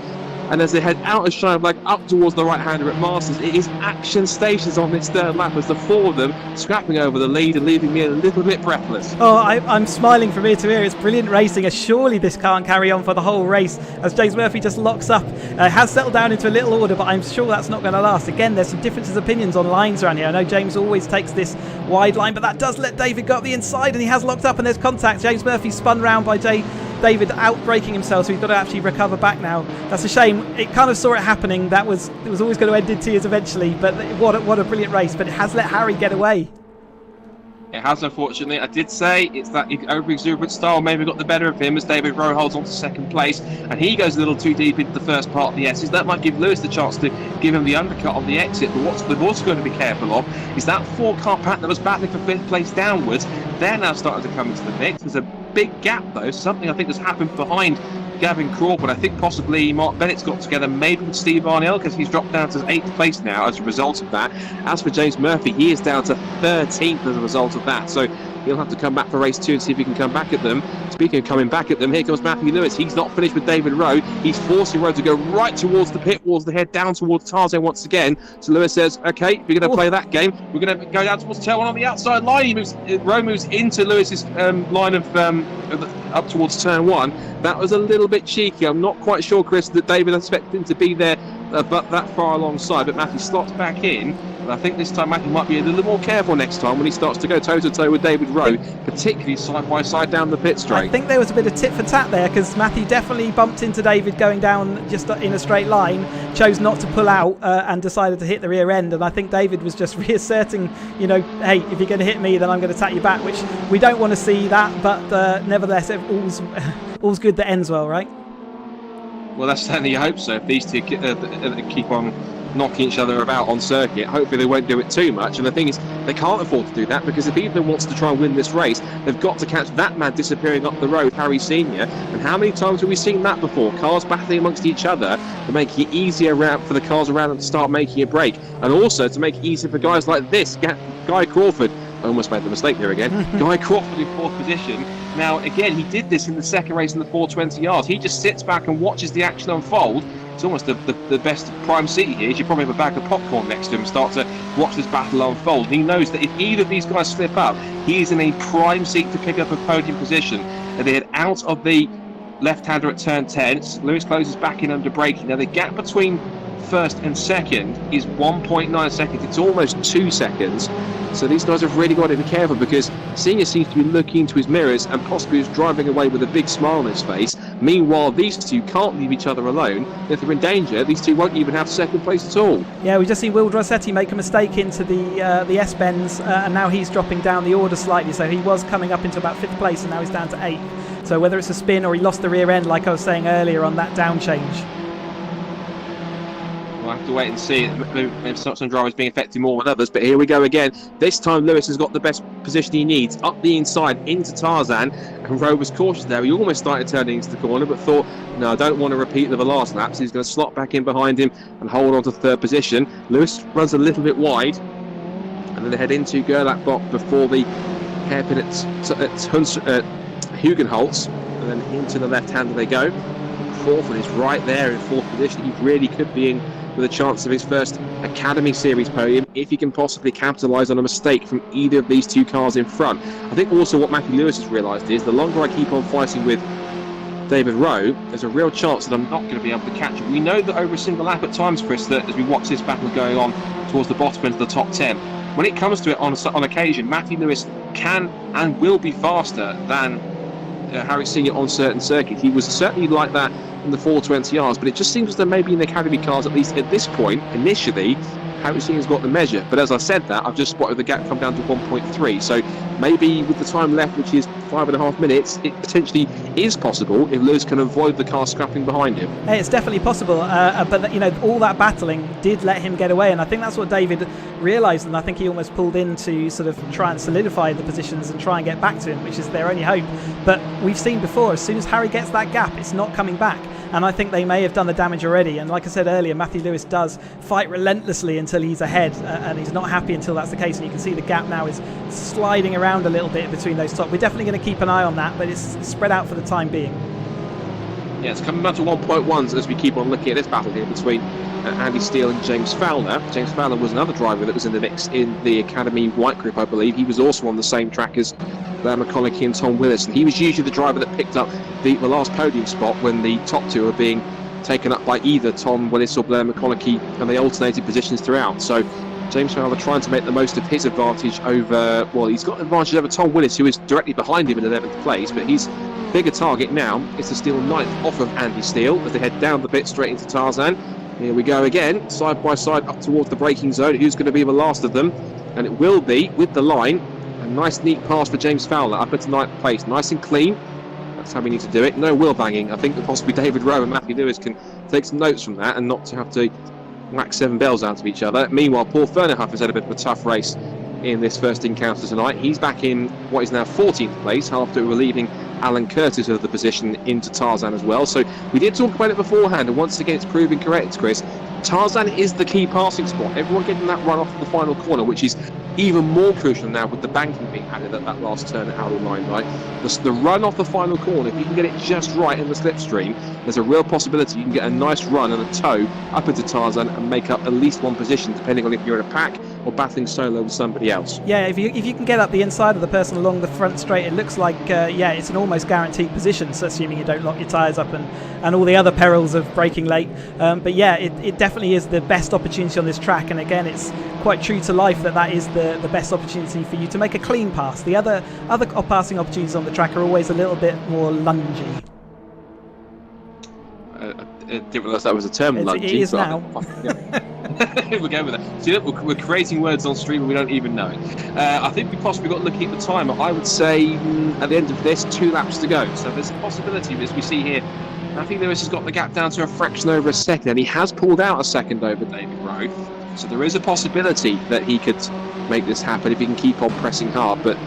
Speaker 1: And as they head out of Shine Flag up towards the right-hander at Masters, it is action stations on this third lap as the four of them scrapping over the lead and leaving me a little bit breathless.
Speaker 2: Oh, I'm smiling from ear to ear. It's brilliant racing. Surely this can't carry on for the whole race as James Murphy just locks up. Has settled down into a little order, but I'm sure that's not going to last. Again, there's some differences of opinions on lines around here. I know James always takes this wide line, but that does let David go up the inside, and he has locked up and there's contact. James Murphy spun round by David out-braking himself, so he's got to actually recover back now. That's a shame. It kind of saw it happening. It was always going to end in tears eventually, but what a brilliant race. But it has let Harry get away.
Speaker 1: It has, unfortunately. I did say it's that over-exuberant style maybe got the better of him as David Rowe holds on to second place, and he goes a little too deep into the first part of the S's. That might give Lewis the chance to give him the undercut on the exit, but what they've also got to be careful of is that four-car pack that was battling for fifth place downwards. They're now starting to come into the mix. There's a big gap, though, something I think has happened behind Gavin Crawford. I think possibly Mark Bennett's got together maybe with Steve Arnell because he's dropped down to 8th place now as a result of that. As for James Murphy, he is down to 13th as a result of that. So he'll have to come back for race 2 and see if he can come back at them. Speaking of coming back at them, here comes Matthew Lewis. He's not finished with David Rowe. He's forcing Rowe to go right towards the pit walls, the head down towards Tarzan once again. So Lewis says, okay, we're going to play that game. We're going to go down towards turn 1 on the outside line. Rowe moves into Lewis's line of up towards turn 1. That was a little bit cheeky. I'm not quite sure, Chris, that David expected him to be there but that far alongside, but Matthew slots back in, and I think this time Matthew might be a little more careful next time when he starts to go toe-to-toe with David Rowe, particularly side-by-side down the pit straight.
Speaker 2: I think there was a bit of tit-for-tat there, because Matthew definitely bumped into David going down just in a straight line, chose not to pull out and decided to hit the rear end, and I think David was just reasserting, hey, if you're going to hit me, then I'm going to tap you back, which we don't want to see that, but nevertheless, all's good that ends well, right?
Speaker 1: Well, that's certainly I hope so. If these two keep on knocking each other about on circuit, hopefully they won't do it too much. And the thing is, they can't afford to do that, because if either wants to try and win this race, they've got to catch that man disappearing up the road, Harry Senior. And how many times have we seen that before? Cars battling amongst each other to make it easier for the cars around them to start making a break, and also to make it easier for guys like this, Guy Crawford. I almost made the mistake there again. Guy Crawford in 4th position. Now, again, he did this in the second race in the 420 yards. He just sits back and watches the action unfold. It's almost the best prime seat here. You should probably have a bag of popcorn next to him and start to watch this battle unfold. He knows that if either of these guys slip up, he is in a prime seat to pick up a podium position. And they head out of the left-hander at turn 10. Lewis closes back in under braking. Now, the gap between first and second is 1.9 seconds. It's almost 2 seconds. So these guys have really got to be careful, because Senior seems to be looking into his mirrors and possibly is driving away with a big smile on his face. Meanwhile, these two can't leave each other alone. If they're in danger, these two won't even have second place at all.
Speaker 2: Yeah, we just see Will Rossetti make a mistake into the S-bends, and now he's dropping down the order slightly. So he was coming up into about 5th place, and now he's down to 8th. So whether it's a spin or he lost the rear end, like I was saying earlier on that down change.
Speaker 1: We'll have to wait and see. Maybe some drivers being affected more than others, but here we go again. This time Lewis has got the best position he needs, up the inside into Tarzan, and Rowe was cautious there. He almost started turning into the corner, but thought, no, I don't want to repeat the last lap, so he's going to slot back in behind him and hold on to 3rd position. Lewis runs a little bit wide, and then they head into Gerlach block before the hairpin at Hugenholtz, and then into the left-hander they go. Crawford is right there in 4th position. He really could be in with a chance of his first Academy Series podium if he can possibly capitalise on a mistake from either of these two cars in front. I think also what Matthew Lewis has realised is the longer I keep on fighting with David Rowe, there's a real chance that I'm not going to be able to catch him. We know that over a single lap at times, Chris, that as we watch this battle going on towards the bottom end of the top 10, when it comes to it on occasion, Matthew Lewis can and will be faster than Harry Senior on certain circuits. He was certainly like that in the 420 Rs, but it just seems as though maybe in the Academy cars, at least at this point, initially, Harry Senior's got the measure. But as I said that, I've just spotted the gap come down to 1.3. So maybe with the time left, which is 5.5 minutes, it potentially is possible if Lewis can avoid the car scrapping behind him.
Speaker 2: Hey, it's definitely possible, but all that battling did let him get away, and I think that's what David realised, and I think he almost pulled in to sort of try and solidify the positions and try and get back to him, which is their only hope. But we've seen before, as soon as Harry gets that gap, it's not coming back. And I think they may have done the damage already. And like I said earlier, Matthew Lewis does fight relentlessly until he's ahead, and he's not happy until that's the case. And you can see the gap now is sliding around a little bit between those top. We're definitely going to keep an eye on that, but it's spread out for the time being.
Speaker 1: Yeah, it's coming down to 1.1s as we keep on looking at this battle here between Andy Steele and James Fowler. James Fowler was another driver that was in the mix in the Academy White Group, I believe. He was also on the same track as Blair McConaughey and Tom Willis, and he was usually the driver that picked up the last podium spot when the top two were being taken up by either Tom Willis or Blair McConaughey, and they alternated positions throughout. So James Fowler trying to make the most of his advantage over, well, he's got an advantage over Tom Willis, who is directly behind him in 11th place, but his bigger target now is to steal 9th off of Andy Steele as they head down the pit straight into Tarzan. Here we go again, side by side up towards the braking zone. Who's going to be the last of them? And it will be, with the line, a nice neat pass for James Fowler up into 9th place. Nice and clean. That's how we need to do it. No wheel banging. I think that possibly David Rowe and Matthew Lewis can take some notes from that and not to have to whack 7 bells out of each other. Meanwhile, Paul Fernerhuff has had a bit of a tough race in this first encounter tonight. He's back in what is now 14th place after relieving Alan Curtis of the position into Tarzan as well. So we did talk about it beforehand, and once again it's proving correct, Chris. Tarzan is the key passing spot. Everyone getting that run off the final corner, which is even more crucial now with the banking being added at that last turn at Howell Line, right? The run off the final corner, if you can get it just right in the slipstream, there's a real possibility you can get a nice run and a toe up into Tarzan and make up at least one position, depending on if you're in a pack or battling solo with somebody else.
Speaker 2: Yeah, if you can get up the inside of the person along the front straight, it looks like, it's an almost guaranteed position, so assuming you don't lock your tyres up and all the other perils of braking late. But yeah, it definitely is the best opportunity on this track, and again, it's quite true to life that is the best opportunity for you to make a clean pass. The other passing opportunities on the track are always a little bit more lungy.
Speaker 1: I didn't realise that was a term, lungy.
Speaker 2: It is now.
Speaker 1: We'll go with that. See, look, we're creating words on stream and we don't even know it. I think we possibly got looking at the timer. I would say at the end of this, 2 laps to go. So there's a possibility, as we see here, Matthew Lewis has got the gap down to a fraction over a second, and he has pulled out a second over David Rowe. So there is a possibility that he could make this happen if he can keep on pressing hard. But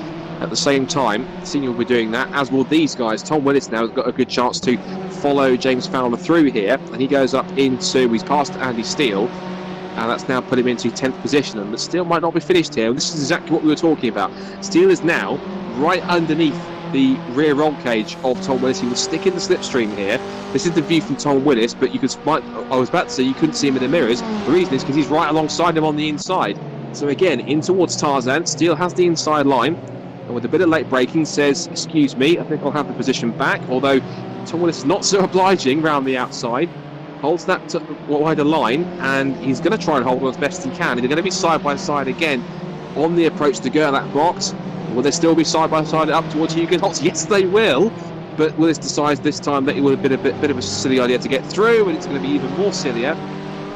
Speaker 1: at the same time, Senior will be doing that, as will these guys. Tom Willis now has got a good chance to follow James Fowler through here, and he goes up into, he's past Andy Steele, and that's now put him into 10th position, and Steele might not be finished here. This is exactly what we were talking about. Steele is now right underneath the rear roll cage of Tom Willis. He will stick in the slipstream here. This is the view from Tom Willis, but I was about to say you couldn't see him in the mirrors. The reason is because he's right alongside him on the inside. So again, in towards Tarzan. Steele has the inside line, and with a bit of late braking says, excuse me, I think I'll have the position back, although Tom Willis is not so obliging round the outside. Holds that wider line, and he's going to try and hold on as best he can. They're going to be side by side again on the approach to Gerlach box. Will they still be side by side up towards Hugenholtz? Yes, they will. But Willis decides this time that it would have been a bit of a silly idea to get through, and it's going to be even more sillier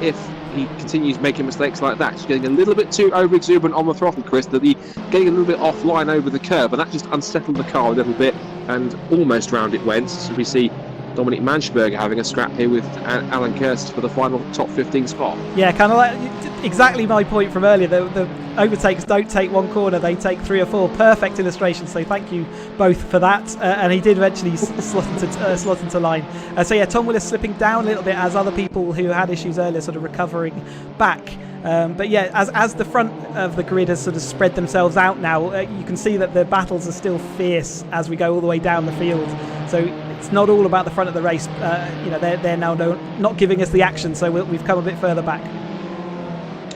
Speaker 1: if he continues making mistakes like that. He's getting a little bit too over exuberant on the throttle, Chris, that he getting a little bit offline over the curb, and that just unsettled the car a little bit, and almost round it went. So we see Dominic Manschberger having a scrap here with Alan Curtis for the final top 15 spot. Yeah,
Speaker 2: kind of like exactly my point from earlier. The overtakes don't take one corner, they take 3 or 4. Perfect illustration, so thank you both for that. And he did eventually slot into line. So yeah, Tom Willis slipping down a little bit as other people who had issues earlier sort of recovering back. But yeah, as the front of the grid has sort of spread themselves out now, you can see that the battles are still fierce as we go all the way down the field. So it's not all about the front of the race. They're now not giving us the action, so we've come a bit further back.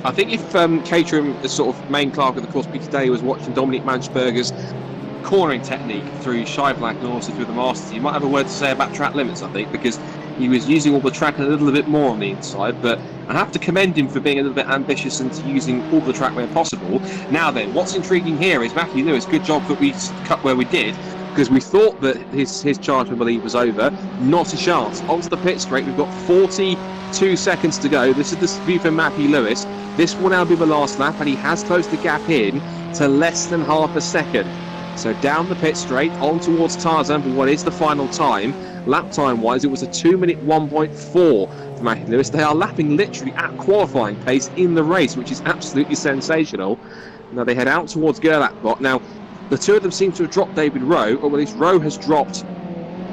Speaker 1: I think if Caterham, the sort of main clerk of the course today, was watching Dominic Manschberger's cornering technique through Scheiblack and also through the Masters, he might have a word to say about track limits, I think, because he was using all the track a little bit more on the inside, but I have to commend him for being a little bit ambitious and using all the track where possible. Now then, what's intriguing here is Matthew Lewis. Good job that we cut where we did, because we thought that his charge, I believe, was over. Not a chance. Onto the pit straight, we've got 42 seconds to go. This is the view from Matthew Lewis. This will now be the last lap, and he has closed the gap in to less than half a second. So down the pit straight, on towards Tarzan for what is the final time. Lap time wise, it was a 2-minute 1.4 for Matthew Lewis. They are lapping literally at qualifying pace in the race, which is absolutely sensational. Now they head out towards Gerlach. Now the two of them seem to have dropped David Rowe, or at least Rowe has dropped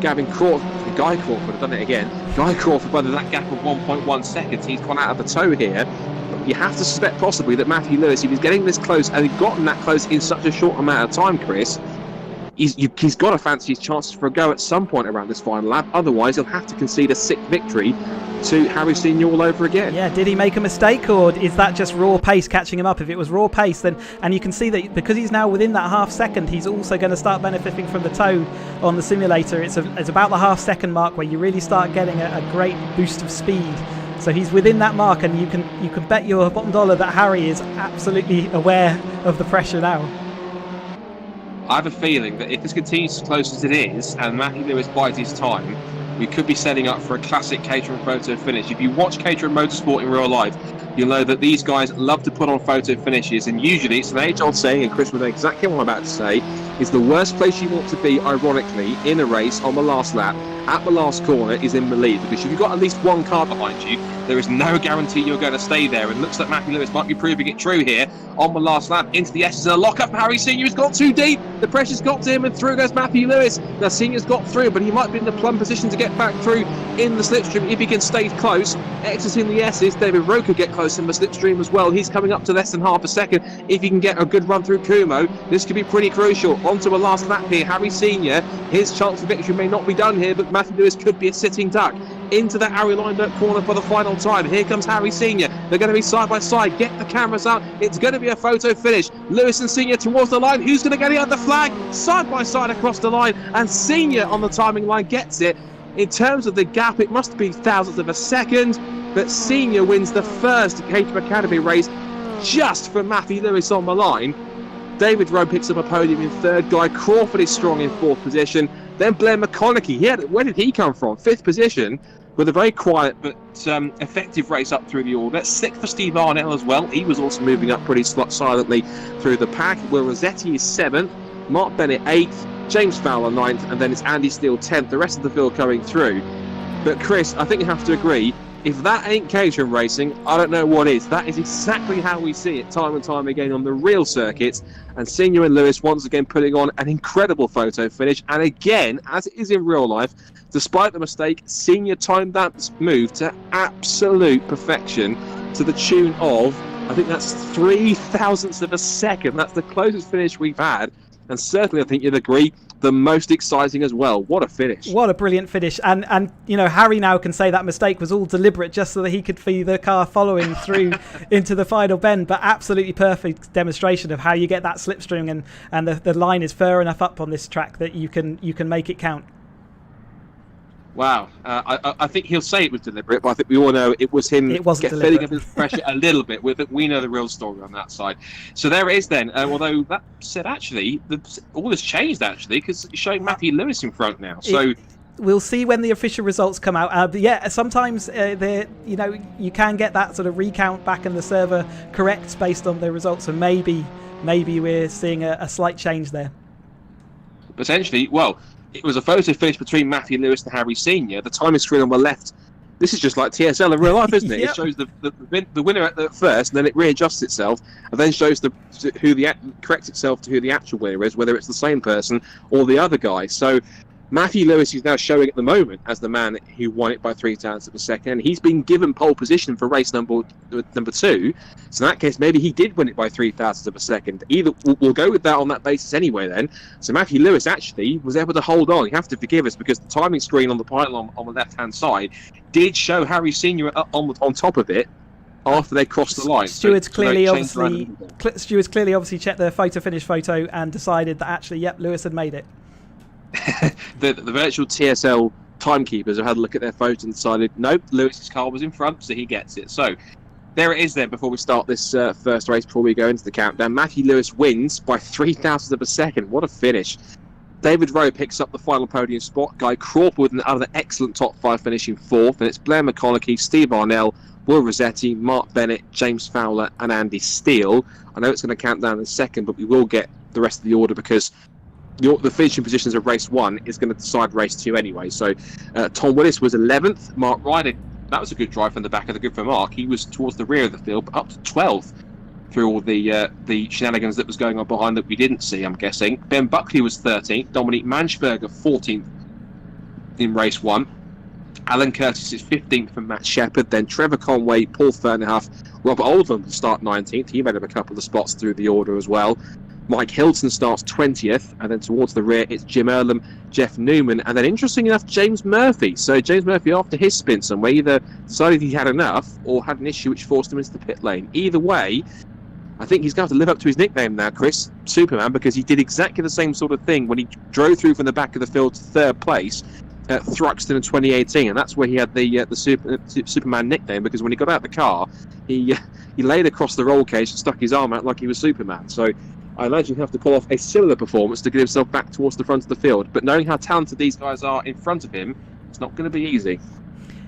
Speaker 1: Gavin Crawford. Guy Crawford have done it again. Guy Crawford, by that gap of 1.1 seconds, he's gone out of the tow here. But you have to suspect possibly that Matthew Lewis, if he's getting this close and he's gotten that close in such a short amount of time, Chris, he's got to fancy his chances for a go at some point around this final lap. Otherwise, he'll have to concede a sick victory to Harry Senior all over again. Yeah,
Speaker 2: did he make a mistake, or is that just raw pace catching him up? If it was raw pace, then, and you can see that because he's now within that half second, he's also going to start benefiting from the tow on the simulator. It's about the half second mark where you really start getting a great boost of speed. So he's within that mark, and you can bet your bottom dollar that Harry is absolutely aware of the pressure now.
Speaker 1: I have a feeling that if this continues as close as it is, and Matthew Lewis bides his time, we could be setting up for a classic Caterham photo finish. If you watch Caterham Motorsport in real life, you'll know that these guys love to put on photo finishes, and usually it's an age-old saying, and Chris will know exactly what I'm about to say, is the worst place you want to be, ironically, in a race on the last lap. At the last corner is in the lead, because if you've got at least one car behind you, there is no guarantee you're going to stay there. And looks like Matthew Lewis might be proving it true here on the last lap into the S's. And a lock-up for Harry Senior has got too deep. The pressure's got to him, and through goes Matthew Lewis. Now Senior's got through, but he might be in the plumb position to get back through in the slipstream if he can stay close. Exiting the S's, David Rowe could get close in the slipstream as well. He's coming up to less than half a second. If he can get a good run through Kumo, this could be pretty crucial. Onto a last lap here, Harry Senior. His chance for victory may not be done here, but Matthew Lewis could be a sitting duck. Into that Harry lined-up corner for the final time. Here comes Harry Senior. They're going to be side by side. Get the cameras out. It's going to be a photo finish. Lewis and Senior towards the line. Who's going to get it at the flag? Side by side across the line, and Senior on the timing line gets it. In terms of the gap, it must be thousandths of a second, but Senior wins the first Caterham Academy race just for Matthew Lewis on the line. David Rowe picks up a podium in third. Guy Crawford is strong in fourth position. Then Blair McConaughey. Where did he come from? Fifth position, with a very quiet but effective race up through the order. Sixth for Steve Arnell as well. He was also moving up pretty silently through the pack. Will Rossetti is seventh. Mark Bennett eighth. James Fowler ninth. And then it's Andy Steele 10th. The rest of the field coming through. But Chris, I think you have to agree, if that ain't Caterham racing, I don't know what is. That is exactly how we see it time and time again on the real circuits. And Senior and Lewis once again putting on an incredible photo finish. And again, as it is in real life, despite the mistake, Senior timed that move to absolute perfection to the tune of, I think that's 3 thousandths of a second. That's the closest finish we've had. And certainly, I think you'd agree, the most exciting as well. What a finish.
Speaker 2: What a brilliant finish. And you know, Harry now can say that mistake was all deliberate just so that he could see the car following through into the final bend. But absolutely perfect demonstration of how you get that slipstream, and the line is far enough up on this track that you can make it count.
Speaker 1: Wow. I think he'll say it was deliberate, but I think we all know it was him feeling a bit of pressure a little bit. We know the real story on that side. So there it is then. Although that said, actually, all has changed, actually, because it's showing Matthew Lewis in front now. So
Speaker 2: we'll see when the official results come out. But yeah, sometimes you can get that sort of recount back and the server corrects based on the results. And maybe we're seeing a slight change there.
Speaker 1: Potentially, well, it was a photo finish between Matthew Lewis and Harry Senior. The timing screen on the left, this is just like TSL in real life, isn't it? Yep. It shows the winner at the first, and then it readjusts itself, and then shows corrects itself to who the actual winner is, whether it's the same person or the other guy. So Matthew Lewis is now showing at the moment as the man who won it by 3 thousandths of a second. He's been given pole position for race number 2. So in that case, maybe he did win it by 3 thousandths of a second. Either we'll go with that on that basis anyway then. So Matthew Lewis actually was able to hold on. You have to forgive us because the timing screen on the pylon on the left-hand side did show Harry Senior on top of it after they crossed the line.
Speaker 2: Stewards clearly obviously checked the finish photo and decided that actually, yep, Lewis had made it.
Speaker 1: the virtual TSL timekeepers have had a look at their photo and decided, nope, Lewis's car was in front, so he gets it. So there it is then before we start this first race, before we go into the countdown. Matthew Lewis wins by 3 thousandths of a second. What a finish. David Rowe picks up the final podium spot. Guy Crawford with another excellent top 5 finishing 4th. And it's Blair McConaughey, Steve Arnell, Will Rossetti, Mark Bennett, James Fowler and Andy Steele. I know it's going to count down in a second, but we will get the rest of the order because the finishing positions of race 1 is going to decide race 2 anyway. So Tom Willis was 11th. Mark Ryder, that was a good drive from the back of the grid for Mark. He was towards the rear of the field, but up to 12th through all the shenanigans that was going on behind that we didn't see, I'm guessing. Ben Buckley was 13th. Dominique Manchberger 14th in race 1. Alan Curtis is 15th from Matt Shepherd. Then Trevor Conway, Paul Fernhoff, Robert Oldham start 19th. He made up a couple of spots through the order as well. Mike Hilton starts 20th, and then towards the rear it's Jim Earlham, Jeff Newman, and then interesting enough James Murphy. So James Murphy, after his spin somewhere, either decided he had enough or had an issue which forced him into the pit lane. Either way, I think he's going to have to live up to his nickname now, Chris, Superman, because he did exactly the same sort of thing when he drove through from the back of the field to 3rd place at Thruxton in 2018, and that's where he had the Superman nickname, because when he got out of the car, he laid across the roll cage and stuck his arm out like he was Superman. So I imagine he'll have to pull off a similar performance to get himself back towards the front of the field. But knowing how talented these guys are in front of him, it's not going to be easy.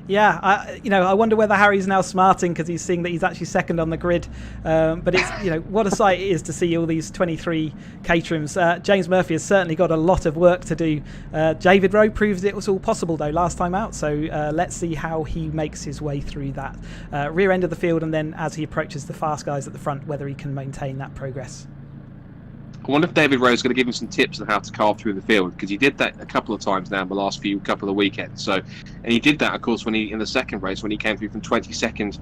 Speaker 2: Yeah, I wonder whether Harry's now smarting because he's seeing that he's actually second on the grid. But it's, what a sight it is to see all these 23 Caterhams. James Murphy has certainly got a lot of work to do. David Rowe proves it was all possible though last time out. So let's see how he makes his way through that rear end of the field, and then as he approaches the fast guys at the front, whether he can maintain that progress.
Speaker 1: I wonder if David Rowe is going to give him some tips on how to carve through the field, because he did that a couple of times now in the last couple of weekends. So, and he did that, of course, in the second race when he came through from 22nd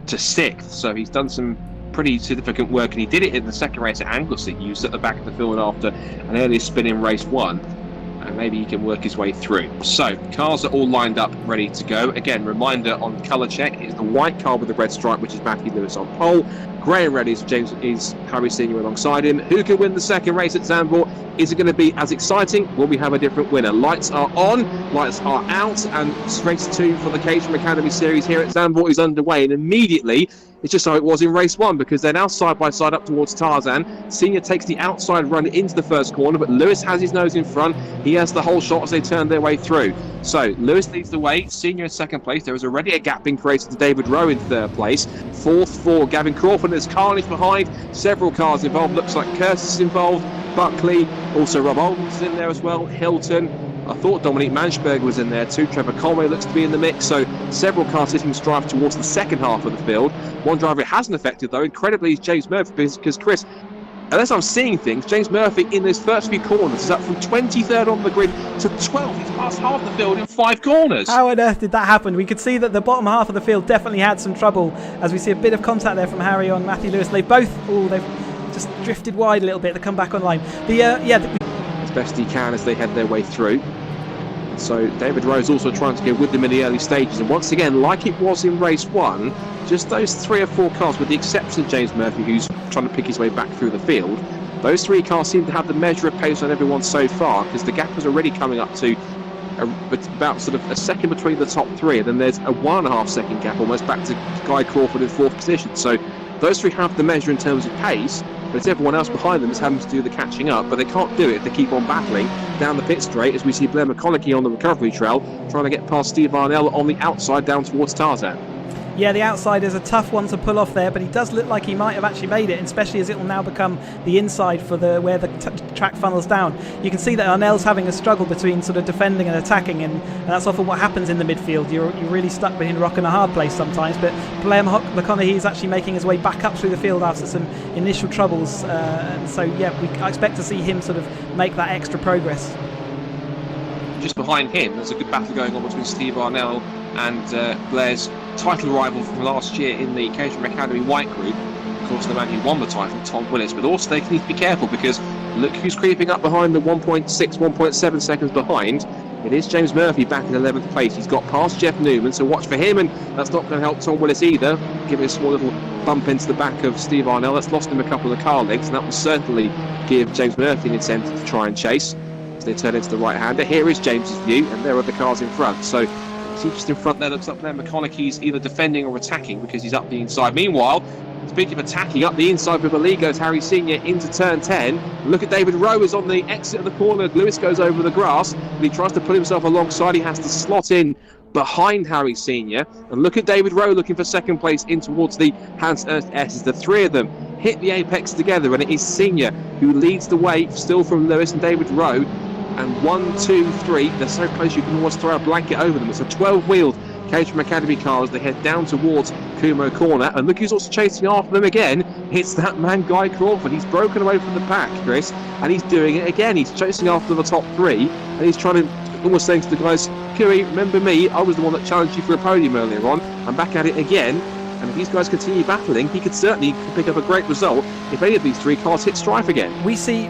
Speaker 1: to 6th. So he's done some pretty significant work, and he did it in the second race at Anglesey. He was at the back of the field after an earlier spin in race 1. And maybe he can work his way through. So, cars are all lined up, ready to go. Again, reminder on colour check is the white car with the red stripe, which is Matthew Lewis on pole. Grey and red is Harry Senior alongside him. Who can win the second race at Zandvoort? Is it going to be as exciting? Will we have a different winner? Lights are on, lights are out, and race 2 for the Caterham Academy Series here at Zandvoort is underway. And immediately, it's just how it was in race 1, because they're now side by side up towards Tarzan. Senior takes the outside run into the first corner, but Lewis has his nose in front. He has the whole shot as they turn their way through. So Lewis leads the way, Senior in second place. There is already a gap being created to David Rowe in third place. Fourth for Gavin Crawford. There's carnage behind. Several cars involved. Looks like Curtis is involved. Buckley, also Rob Oldham's is in there as well. Hilton. I thought Dominique Manchberger was in there too. Trevor Conway looks to be in the mix. So several cars hitting strife towards the second half of the field. One driver it hasn't affected though, incredibly, is James Murphy, because Chris, unless I'm seeing things, James Murphy in those first few corners is up from 23rd on the grid to 12th. He's passed half the field in 5 corners.
Speaker 2: How on earth did that happen? We could see that the bottom half of the field definitely had some trouble, as we see a bit of contact there from Harry on Matthew Lewis. They've just drifted wide a little bit to come back online.
Speaker 1: As best he can as they head their way through. So David Rowe is also trying to go with them in the early stages, and once again, like it was in race 1, just those 3 or 4 cars, with the exception of James Murphy, who's trying to pick his way back through the field, those 3 cars seem to have the measure of pace on everyone so far, because the gap is already coming up to about sort of a second between the top 3, and then there's a 1.5 second gap almost back to Guy Crawford in 4th position. So those 3 have the measure in terms of pace, but it's everyone else behind them that's having to do the catching up, but they can't do it if they keep on battling down the pit straight, as we see Blair McConaughey on the recovery trail trying to get past Steve Arnell on the outside down towards Tarzan.
Speaker 2: Yeah, the outside is a tough one to pull off there, but he does look like he might have actually made it, especially as it will now become the inside for where the track funnels down. You can see that Arnell's having a struggle between sort of defending and attacking, and that's often what happens in the midfield. You're really stuck between a rock and a hard place sometimes, but Blair McConaughey is actually making his way back up through the field after some initial troubles. So yeah, I expect to see him sort of make that extra progress.
Speaker 1: Just behind him, there's a good battle going on between Steve Arnell and Blair's title rival from last year in the Caterham Academy White Group. Of course, the man who won the title, Tom Willis, but also they need to be careful, because look who's creeping up behind the 1.6, 1.7 seconds behind. It is James Murphy back in 11th place. He's got past Jeff Newman, so watch for him, and that's not going to help Tom Willis either, giving a small little bump into the back of Steve Arnell. That's lost him a couple of car lengths, and that will certainly give James Murphy an incentive to try and chase as they turn into the right-hander. Here is James's view, and there are the cars in front. So see just in front there, looks like there McConaughey's either defending or attacking, because he's up the inside. Meanwhile, speaking of attacking, up the inside with Lee goes Harry Senior into turn 10. Look at David Rowe is on the exit of the corner. Lewis goes over the grass, and he tries to put himself alongside. He has to slot in behind Harry Senior. And look at David Rowe looking for second place in towards the Hans Ernst S. The 3 of them hit the apex together, and it is Senior who leads the way, still from Lewis and David Rowe. And 1, 2, 3, they're so close you can almost throw a blanket over them. It's a 12-wheeled Caterham Academy car as they head down towards Kumo Corner. And look who's also chasing after them again. It's that man, Guy Crawford. He's broken away from the pack, Chris, and he's doing it again. He's chasing after the top 3, and he's trying to, almost saying to the guys, Curry, remember me? I was the one that challenged you for a podium earlier on. I'm back at it again. And if these guys continue battling, he could certainly pick up a great result if any of these 3 cars hit strife again.
Speaker 2: We see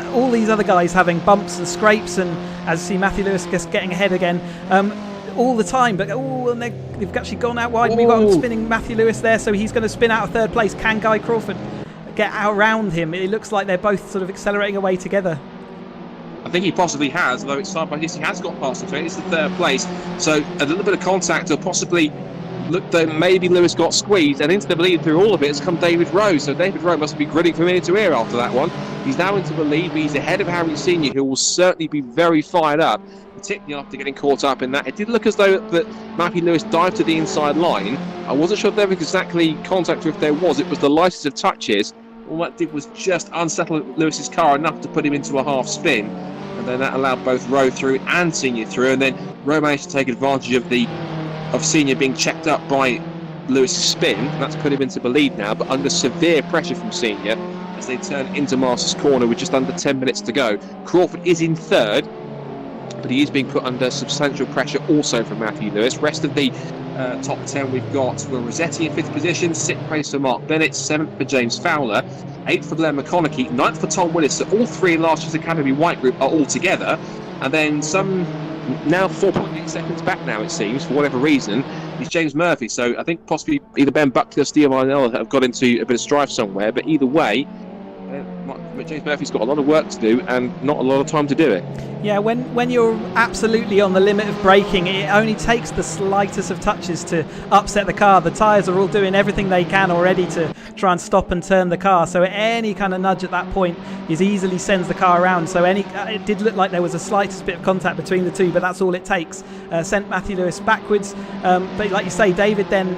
Speaker 2: all these other guys having bumps and scrapes, and as you see Matthew Lewis just getting ahead again all the time. But and they've actually gone out wide. We've got spinning Matthew Lewis there, so he's going to spin out of third place. Can Guy Crawford get out around him? It looks like they're both sort of accelerating away together.
Speaker 1: I think he possibly has, although it's side by side. He has got past him, so it's the third place. So a little bit of contact, or possibly looked though maybe Lewis got squeezed, and into the lead through all of it has come David Rowe. So David Rowe must be grinning from ear to ear after that one. He's now into the lead, but he's ahead of Harry Senior, who will certainly be very fired up particularly after getting caught up in that. It did look as though that Matthew Lewis dived to the inside line. I wasn't sure if there was exactly contact, or if there was. It was the lightest of touches. All that did was just unsettle Lewis's car enough to put him into a half spin, and then that allowed both Rowe through and Senior through, and then Rowe managed to take advantage of Senior being checked up by Lewis's spin, and that's put him into the lead now, but under severe pressure from Senior as they turn into Masters Corner with just under 10 minutes to go. Crawford is in third, but he is being put under substantial pressure also from Matthew Lewis. Rest of the top 10 we've got Will Rossetti in 5th position, 6th place for Mark Bennett, 7th for James Fowler, 8th for Glenn McConaughey, 9th for Tom Willis. So all three in last year's Academy White Group are all together, and then some now 4.8 seconds back now, it seems, for whatever reason, is James Murphy. So I think possibly either Ben Buckley or Steve Arnell have got into a bit of strife somewhere, but either way, James Murphy's got a lot of work to do and not a lot of time to do it.
Speaker 2: Yeah, when you're absolutely on the limit of braking, it only takes the slightest of touches to upset the car. The tyres are all doing everything they can already to try and stop and turn the car. So any kind of nudge at that point easily sends the car around. So it did look like there was a slightest bit of contact between the two, but that's all it takes. Sent Matthew Lewis backwards. But like you say, David then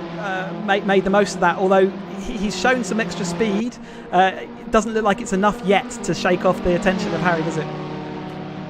Speaker 2: made the most of that, although he's shown some extra speed. It doesn't look like it's enough yet to shake off the attention of Harry, does it?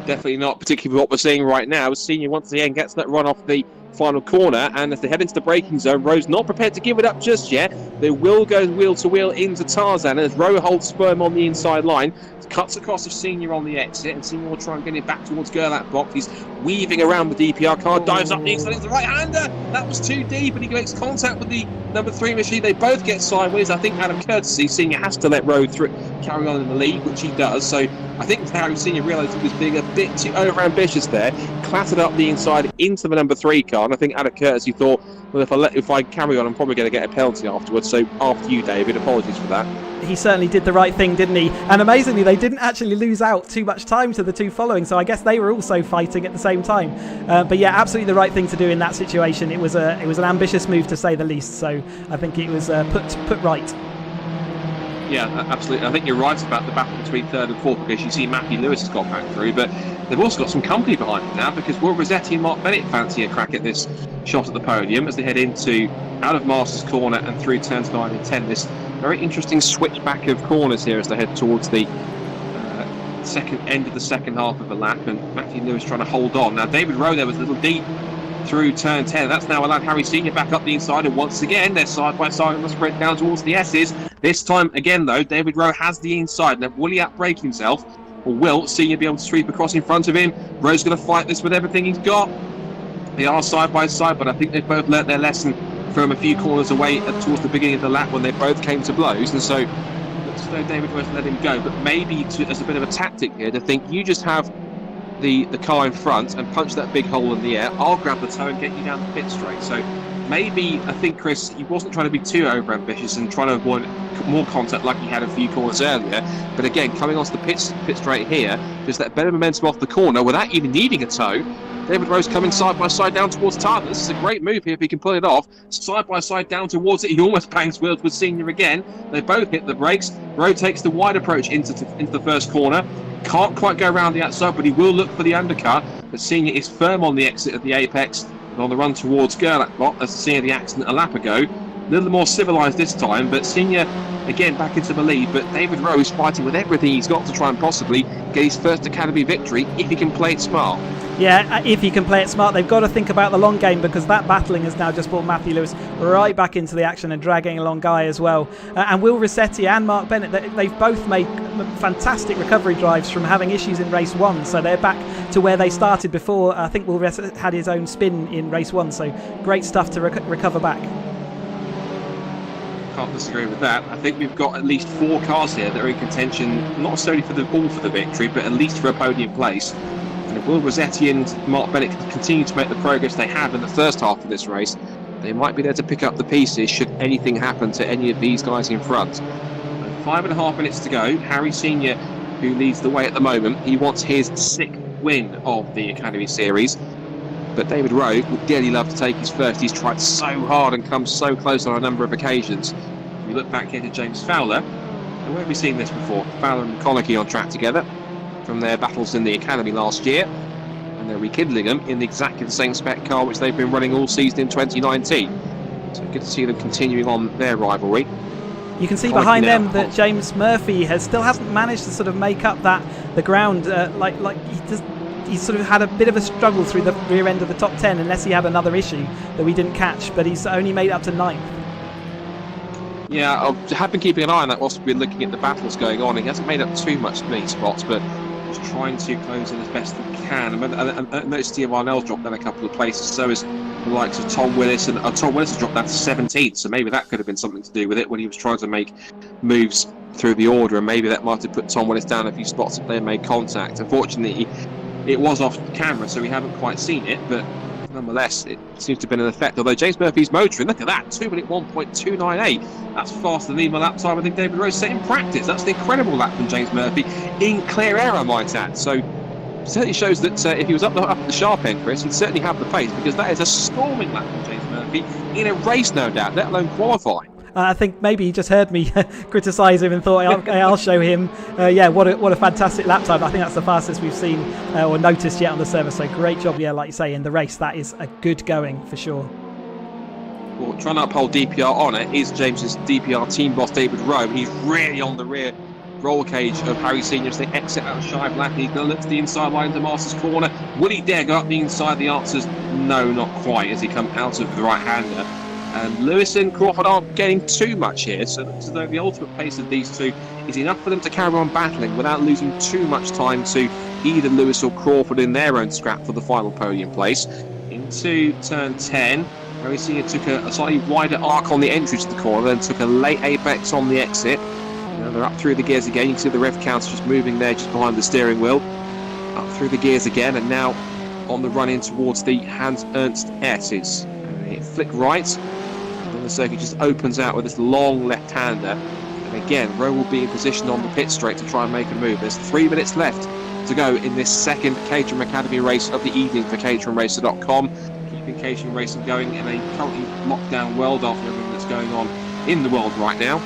Speaker 1: Definitely not, particularly what we're seeing right now. Senior once again gets that run off the final corner, and as they head into the braking zone, Rowe's not prepared to give it up just yet. They will go wheel to wheel into Tarzan, and as Rowe holds firm on the inside line, cuts across of Senior on the exit, and Senior will try and get it back towards Gerlach box. He's weaving around the DPR car, dives up the inside, it's the right-hander. That was too deep, and he makes contact with the number 3 machine. They both get sideways. I think out of courtesy, Senior has to let Rowe carry on in the lead, which he does. So I think Harry Senior realised he was being a bit too over-ambitious there, clattered up the inside into the number 3 car, and I think out of courtesy thought, well, if I carry on, I'm probably going to get a penalty afterwards. So after you, David, apologies for that.
Speaker 2: He certainly did the right thing, didn't he? And amazingly, they didn't actually lose out too much time to the two following, so I guess they were also fighting at the same time. But yeah, absolutely the right thing to do in that situation. It was an ambitious move, to say the least, so I think it was put right.
Speaker 1: Yeah, absolutely. I think you're right about the battle between third and fourth, because you see Matthew Lewis has got back through, but they've also got some company behind them now, because Will Rossetti and Mark Bennett fancy a crack at this shot at the podium as they head out of Masters Corner and through turns 9 and 10. This very interesting switchback of corners here as they head towards the second end of the second half of the lap, and Matthew Lewis trying to hold on. Now David Rowe there was a little deep through turn 10. That's now allowed Harry Senior back up the inside, and once again they're side by side on the sprint down towards the S's. This time again though, David Rowe has the inside. Now will he outbrake himself, or will Senior be able to sweep across in front of him? Rowe's going to fight this with everything he's got. They are side by side, but I think they've both learnt their lesson from a few corners away towards the beginning of the lap when they both came to blows, and so looks as though David Rowe's let him go. But maybe as a bit of a tactic here, to think you just have the car in front and punch that big hole in the air, I'll grab the toe and get you down the pit straight. So maybe, I think Chris, he wasn't trying to be too over ambitious and trying to avoid more contact like he had a few corners earlier, but again, coming onto the pit straight here, just that better momentum off the corner without even needing a toe. David Rowe's coming side by side down towards Tyler. This is a great move here if he can pull it off. Side by side down towards it. He almost bangs wheels with Senior again. They both hit the brakes. Rowe takes the wide approach into the first corner. Can't quite go around the outside, but he will look for the undercut. But Senior is firm on the exit of the apex and on the run towards Gerlach bot as the scene of the accident a lap ago. A little more civilised this time, but Senior again back into the lead. But David Rowe is fighting with everything he's got to try and possibly get his first Academy victory if he can play it smart.
Speaker 2: Yeah, if he can play it smart, they've got to think about the long game, because that battling has now just brought Matthew Lewis right back into the action and dragging along Guy as well. And Will Rossetti and Mark Bennett, they've both made fantastic recovery drives from having issues in race 1, so they're back to where they started before. I think Will Rossetti had his own spin in race 1, so great stuff to recover back.
Speaker 1: Can't disagree with that. I think we've got at least 4 cars here that are in contention, not necessarily for the victory, but at least for a podium place. And if Will Rossetti and Mark Bennett can continue to make the progress they have in the first half of this race, they might be there to pick up the pieces should anything happen to any of these guys in front. 5.5 minutes to go. Harry Senior, who leads the way at the moment, he wants his 6th win of the Academy Series. But David Rowe would dearly love to take his first. He's tried so hard and come so close on a number of occasions. We look back here to James Fowler, and where have we seen this before? Fowler and McConaughey on track together from their battles in the Academy last year. and they're rekindling them in exactly the same spec car which they've been running all season in 2019. So good to see them continuing on their rivalry.
Speaker 2: You can see behind them that James Murphy hasn't managed to sort of make up the ground. He's sort of had a bit of a struggle through the rear end of the top 10, unless he had another issue that we didn't catch, but he's only made up to 9th.
Speaker 1: Yeah, I have been keeping an eye on that whilst we've been looking at the battles going on. He hasn't made up too much many spots, but he's trying to close in as best he can. I noticed Steve Arnell's dropped down a couple of places, so is the likes of Tom Willis, and Tom Willis has dropped down to 17th, so maybe that could have been something to do with it when he was trying to make moves through the order, and maybe that might have put Tom Willis down a few spots if they made contact. Unfortunately, it was off camera, so we haven't quite seen it, but nonetheless, it seems to have been an effect. Although James Murphy's motoring, look at that, 2-minute 1.298. That's faster than even the lap time I think David Rose set in practice. That's an incredible lap from James Murphy in clear air, I might add. So it certainly shows that if he was up the sharp end, Chris, he'd certainly have the pace, because that is a storming lap from James Murphy in a race, no doubt, let alone qualifying.
Speaker 2: I think maybe he just heard me criticise him and thought I'll show him. What a fantastic lap time. I think that's the fastest we've seen or noticed yet on the server. So great job, like you say, in the race. That is a good going for sure.
Speaker 1: Well, trying to uphold DPR on it is James's DPR team boss, David Rowe. He's really on the rear roll cage of Harry Senior as they exit out of Shive Lap. He's going to look to the inside line to Masters Corner. Will he dare go up the inside? The answer's no, not quite, as he comes out of the right-hander. And Lewis and Crawford aren't getting too much here, so it looks as though the ultimate pace of these two is enough for them to carry on battling without losing too much time to either Lewis or Crawford in their own scrap for the final podium place. Into turn 10, Harry Senior took a slightly wider arc on the entry to the corner, then took a late apex on the exit. They're up through the gears again. You can see the rev counter just moving there just behind the steering wheel. Up through the gears again, and now on the run in towards the Hans Ernst S's. Flick right, and the circuit just opens out with this long left-hander. And again, Rowe will be in position on the pit straight to try and make a move. There's 3 minutes left to go in this second Caterham Academy race of the evening for caterhamracer.com. Keeping Caterham Racing going in a currently lockdown world after everything that's going on in the world right now.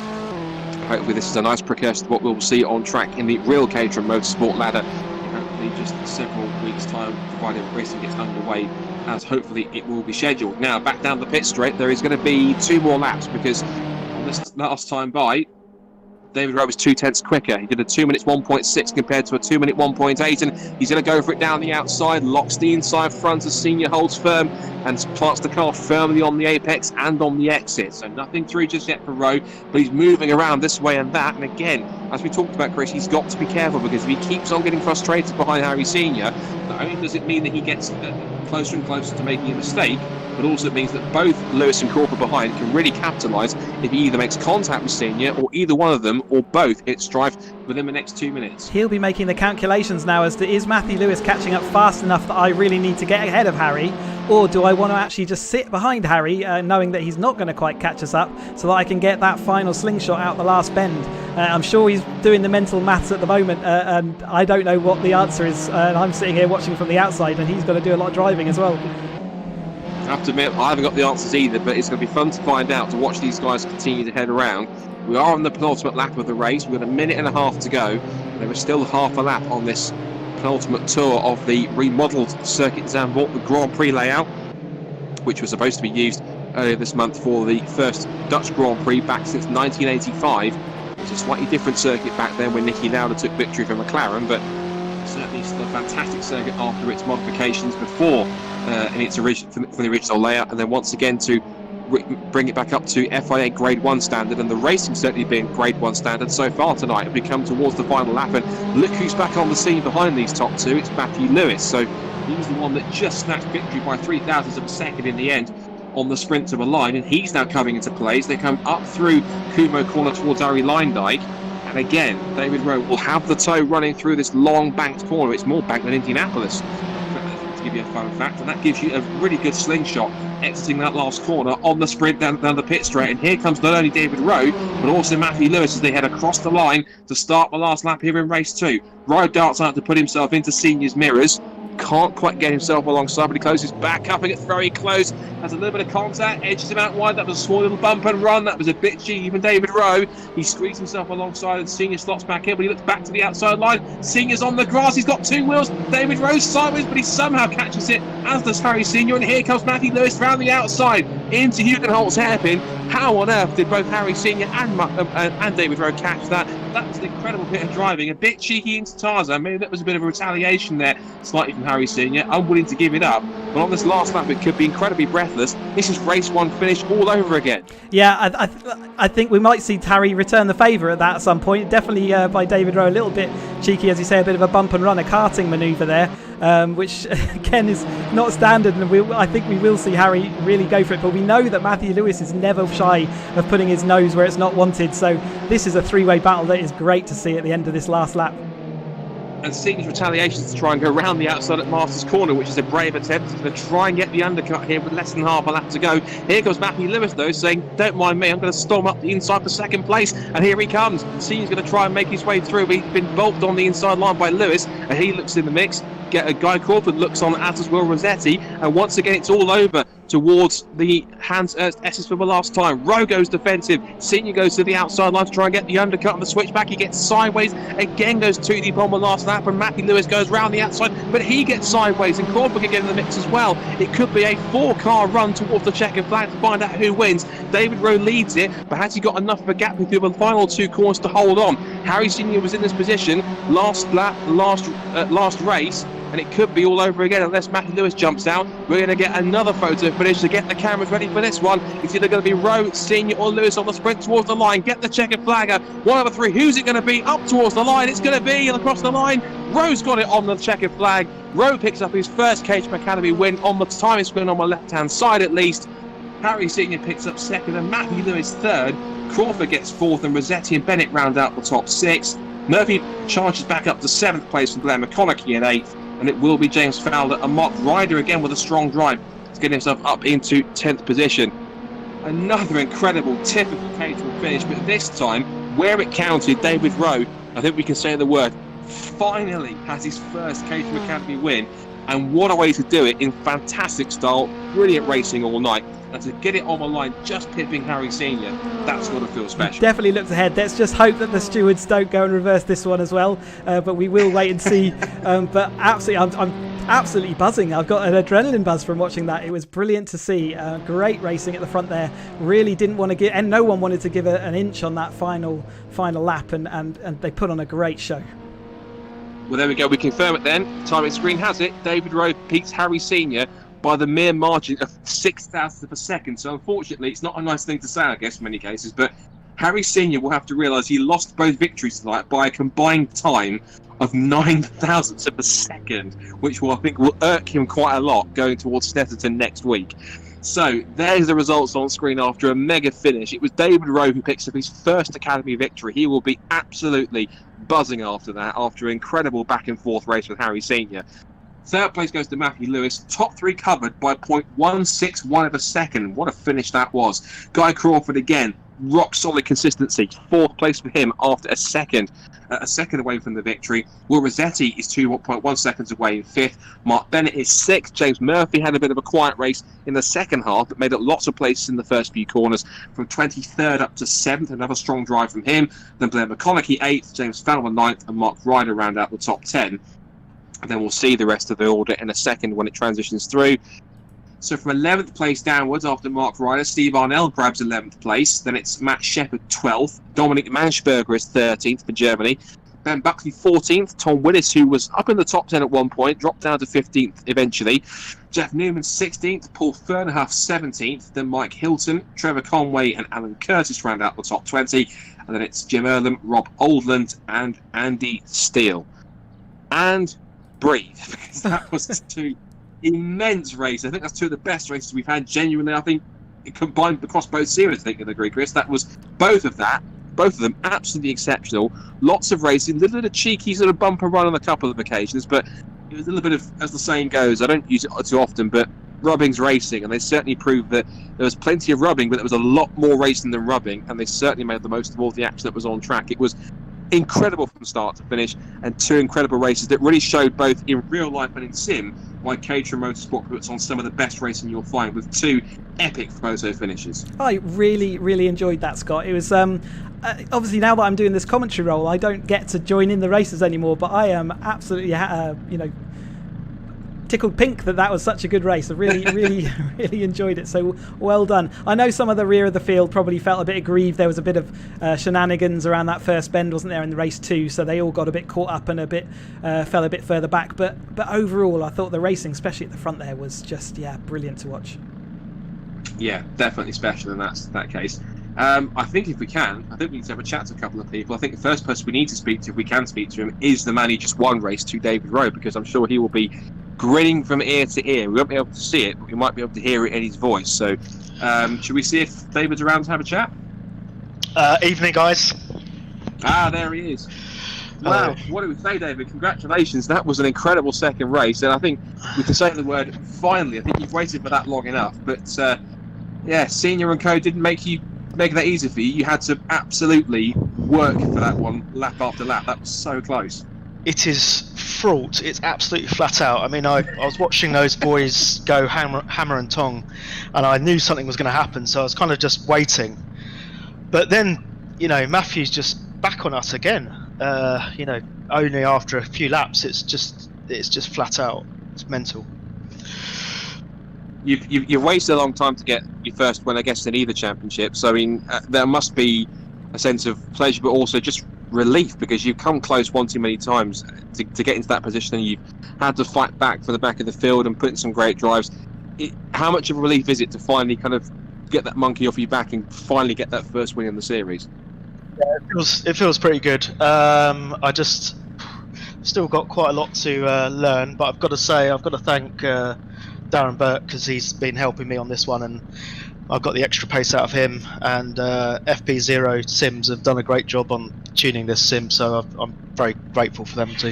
Speaker 1: Hopefully this is a nice precursor to what we'll see on track in the real Caterham Motorsport ladder in hopefully just several weeks' time, provided racing gets underway, as hopefully it will be scheduled. Now, back down the pit straight, there is going to be 2 more laps, because on this last time by, David Rowe was 2/10 quicker. He did a 2 minutes 1.6 compared to a 2 minute 1.8, and he's going to go for it down the outside, locks the inside front as Senior holds firm and plants the car firmly on the apex and on the exit. So nothing through just yet for Rowe, but he's moving around this way and that. And again, as we talked about, Chris, he's got to be careful, because if he keeps on getting frustrated behind Harry Senior, not only does it mean that he gets closer and closer to making a mistake, but also it means that both Lewis and Crawford behind can really capitalise if he either makes contact with Senior, or either one of them or both hit strife within the next 2 minutes.
Speaker 2: He'll be making the calculations now as to, is Matthew Lewis catching up fast enough that I really need to get ahead of Harry, or do I want to actually just sit behind Harry, knowing that he's not going to quite catch us up, so that I can get that final slingshot out the last bend. I'm sure he's doing the mental maths at the moment, and I don't know what the answer is, and I'm sitting here watching from the outside, and he's got to do a lot of driving as well.
Speaker 1: I have to admit, I haven't got the answers either, but it's going to be fun to find out, to watch these guys continue to head around. We are on the penultimate lap of the race. We've got a minute and a half to go. There is still half a lap on this penultimate tour of the remodelled Circuit Zandvoort, the Grand Prix layout, which was supposed to be used earlier this month for the first Dutch Grand Prix back since 1985. It was a slightly different circuit back then when Niki Lauda took victory for McLaren, but certainly still a fantastic circuit after its modifications before in its from the original layout, and then once again to bring it back up to FIA Grade 1 standard, and the racing certainly being Grade 1 standard so far tonight. We come towards the final lap, and look who's back on the scene behind these top two. It's Matthew Lewis. So he was the one that just snatched victory by 0.03 of a second in the end on the sprint to a line, and he's now coming into play as they come up through Kumo Corner towards Ari Leindyke. And again, David Rowe will have the tow running through this long banked corner. It's more banked than Indianapolis, to give you a fun fact, and that gives you a really good slingshot exiting that last corner on the sprint down the pit straight. And here comes not only David Rowe, but also Matthew Lewis as they head across the line to start the last lap here in race 2. Rowe darts out to put himself into Senior's mirrors, can't quite get himself alongside, but he closes back up and gets very close. Has a little bit of contact, edges him out wide. That was a small little bump and run. That was a bit cheeky. Even David Rowe, he squeezed himself alongside, and Senior slots back in, but he looks back to the outside line. Senior's on the grass. He's got two wheels. David Rowe sideways, but he somehow catches it, as does Harry Senior. And here comes Matthew Lewis round the outside into Hugenholt's hairpin. How on earth did both Harry Senior and David Rowe catch that? That was an incredible bit of driving. A bit cheeky into Tarzan. Maybe that was a bit of a retaliation there, slightly from Harry Senior. Unwilling to give it up. But on this last lap, it could be incredibly breathless. This is race one finish all over again.
Speaker 2: Yeah, I think we might see Harry return the favour at that at some point. Definitely by David Rowe, a little bit cheeky, as you say, a bit of a bump and run, a karting manoeuvre there, which again is not standard. And I think we will see Harry really go for it. But we know that Matthew Lewis is never shy of putting his nose where it's not wanted. So this is a three-way battle that is great to see at the end of this last lap.
Speaker 1: And Senior's retaliation is to try and go around the outside at Masters Corner, which is a brave attempt. He's going to try and get the undercut here with less than half a lap to go. Here comes Matthew Lewis, though, saying, don't mind me, I'm going to storm up the inside for second place. And here he comes. Senior's going to try and make his way through, but he's been bolted on the inside line by Lewis, and he looks in the mix. Guy Crawford looks on as well, Rossetti, and once again it's all over towards the Hans Ernst Esses for the last time. Rowe goes defensive. Senior goes to the outside line to try and get the undercut on the switchback. He gets sideways, again goes too deep on the last lap, and Matthew Lewis goes round the outside, but he gets sideways, and Crawford can get in the mix as well. It could be a 4-car run towards the checkered flag to find out who wins. David Rowe leads it, but has he got enough of a gap through the final two corners to hold on? Harry Senior was in this position last race, and it could be all over again unless Matthew Lewis jumps out. We're going to get another photo finish to get the cameras ready for this one. It's either going to be Rowe, Senior or Lewis on the sprint towards the line. Get the checkered flagger. One of the three. Who's it going to be? Up towards the line. It's going to be across the line. Rowe's got it on the checkered flag. Rowe picks up his first Caterham Academy win on the time screen on my left-hand side at least. Harry Senior picks up second and Matthew Lewis third. Crawford gets fourth and Rossetti and Bennett round out the top six. Murphy charges back up to seventh place from Blair McConaughey in eighth. And it will be James Fowler and Mark Ryder again with a strong drive to get himself up into 10th position. Another incredible, typical Caterham finish, but this time, where it counted, David Rowe, I think we can say the word, finally has his first Caterham Academy win. And what a way to do it in fantastic style, brilliant racing all night. And to get it on the line, just pipping Harry Senior, that's got to feel special.
Speaker 2: Definitely looks ahead. Let's just hope that the stewards don't go and reverse this one as well. But we will wait and see. But absolutely, I'm absolutely buzzing. I've got an adrenaline buzz from watching that. It was brilliant to see. Great racing at the front there. Really didn't want to give, and no one wanted to give an inch on that final lap, and they put on a great show.
Speaker 1: Well, there we go. We confirm it then. Timing screen has it. David Rowe beats Harry Senior by the mere margin of 0.06 of a second. So unfortunately, it's not a nice thing to say, I guess, in many cases. But Harry Senior will have to realise he lost both victories tonight by a combined time of 0.09 of a second, which I think will irk him quite a lot going towards Snetterton next week. So there's the results on screen after a mega finish. It was David Rowe who picks up his first Academy victory. He will be absolutely buzzing after that, after an incredible back and forth race with Harry Senior. Third place goes to Matthew Lewis. Top three covered by 0.161 of a second. What a finish that was. Guy Crawford again, rock solid consistency. Fourth place for him after a second away from the victory. Will Rossetti is 2.1 seconds away in fifth. Mark Bennett is sixth. James Murphy had a bit of a quiet race in the second half, but made up lots of places in the first few corners, from 23rd up to 7th. Another strong drive from him. Then Blair McConaughey 8th, James Fowler 9th, and Mark Ryder round out the top 10. And then we'll see the rest of the order in a second when it transitions through. So from 11th place downwards, after Mark Ryder, Steve Arnell grabs 11th place. Then it's Matt Shepherd 12th. Dominic Manschberger is 13th for Germany. Ben Buckley 14th. Tom Willis, who was up in the top 10 at one point, dropped down to 15th eventually. Jeff Newman 16th. Paul Fernerhuff 17th. Then Mike Hilton, Trevor Conway and Alan Curtis round out the top 20. And then it's Jim Earlham, Rob Oldland and Andy Steele. And breathe, because that was two immense races. I think that's two of the best races we've had, genuinely. I think it combined across both series, I think, in the Greek race. That was both of them absolutely exceptional. Lots of racing, a little bit of cheeky sort of bumper run on a couple of occasions, but it was a little bit of, as the saying goes, I don't use it too often, but rubbing's racing, and they certainly proved that there was plenty of rubbing, but there was a lot more racing than rubbing, and they certainly made the most of all the action that was on track. It was incredible from start to finish, and 2 incredible races that really showed both in real life and in sim why Caterham Motorsport puts on some of the best racing you'll find, with 2 epic photo finishes.
Speaker 2: I really, really enjoyed that, Scott. It was obviously, now that I'm doing this commentary role, I don't get to join in the races anymore, but I am absolutely, tickled pink that was such a good race. I really, really, really enjoyed it. So well done. I know some of the rear of the field probably felt a bit aggrieved. There was a bit of shenanigans around that first bend, wasn't there, in the race too? So they all got a bit caught up and fell a bit further back. But overall, I thought the racing, especially at the front there, was just brilliant to watch.
Speaker 1: Yeah, definitely special in that case. I think if we can, I think we need to have a chat to a couple of people. I think the first person we need to speak to, if we can speak to him, is the man who just won race 2, David Rowe, because I'm sure he will be grinning from ear to ear. We won't be able to see it, but we might be able to hear it in his voice. So should we see if David's around to have a chat?
Speaker 3: Evening, guys.
Speaker 1: There he is. Wow, what do we say, David? Congratulations. That was an incredible second race, and I think we can say the word finally. I think you've waited for that long enough, but Senior and Co didn't make that easy for you. You had to absolutely work for that one, lap after lap. That was so close.
Speaker 3: It is fraught. It's absolutely flat out. I mean, I was watching those boys go hammer and tong, and I knew something was going to happen, so I was kind of just waiting. But then, Matthew's just back on us again. Only after a few laps, it's just flat out. It's mental.
Speaker 1: You've wasted a long time to get your first win, I guess, in either championship. So I mean, there must be a sense of pleasure, but also just relief, because you've come close one too many times to get into that position, and you've had to fight back from the back of the field and put in some great drives. How much of a relief is it to finally kind of get that monkey off your back and finally get that first win in the series?
Speaker 3: Yeah, it feels pretty good. I just still got quite a lot to learn, but I've got to say I've got to thank Darren Burke, because he's been helping me on this one, and I've got the extra pace out of him, and FP0 Sims have done a great job on tuning this sim, so I'm very grateful for them too.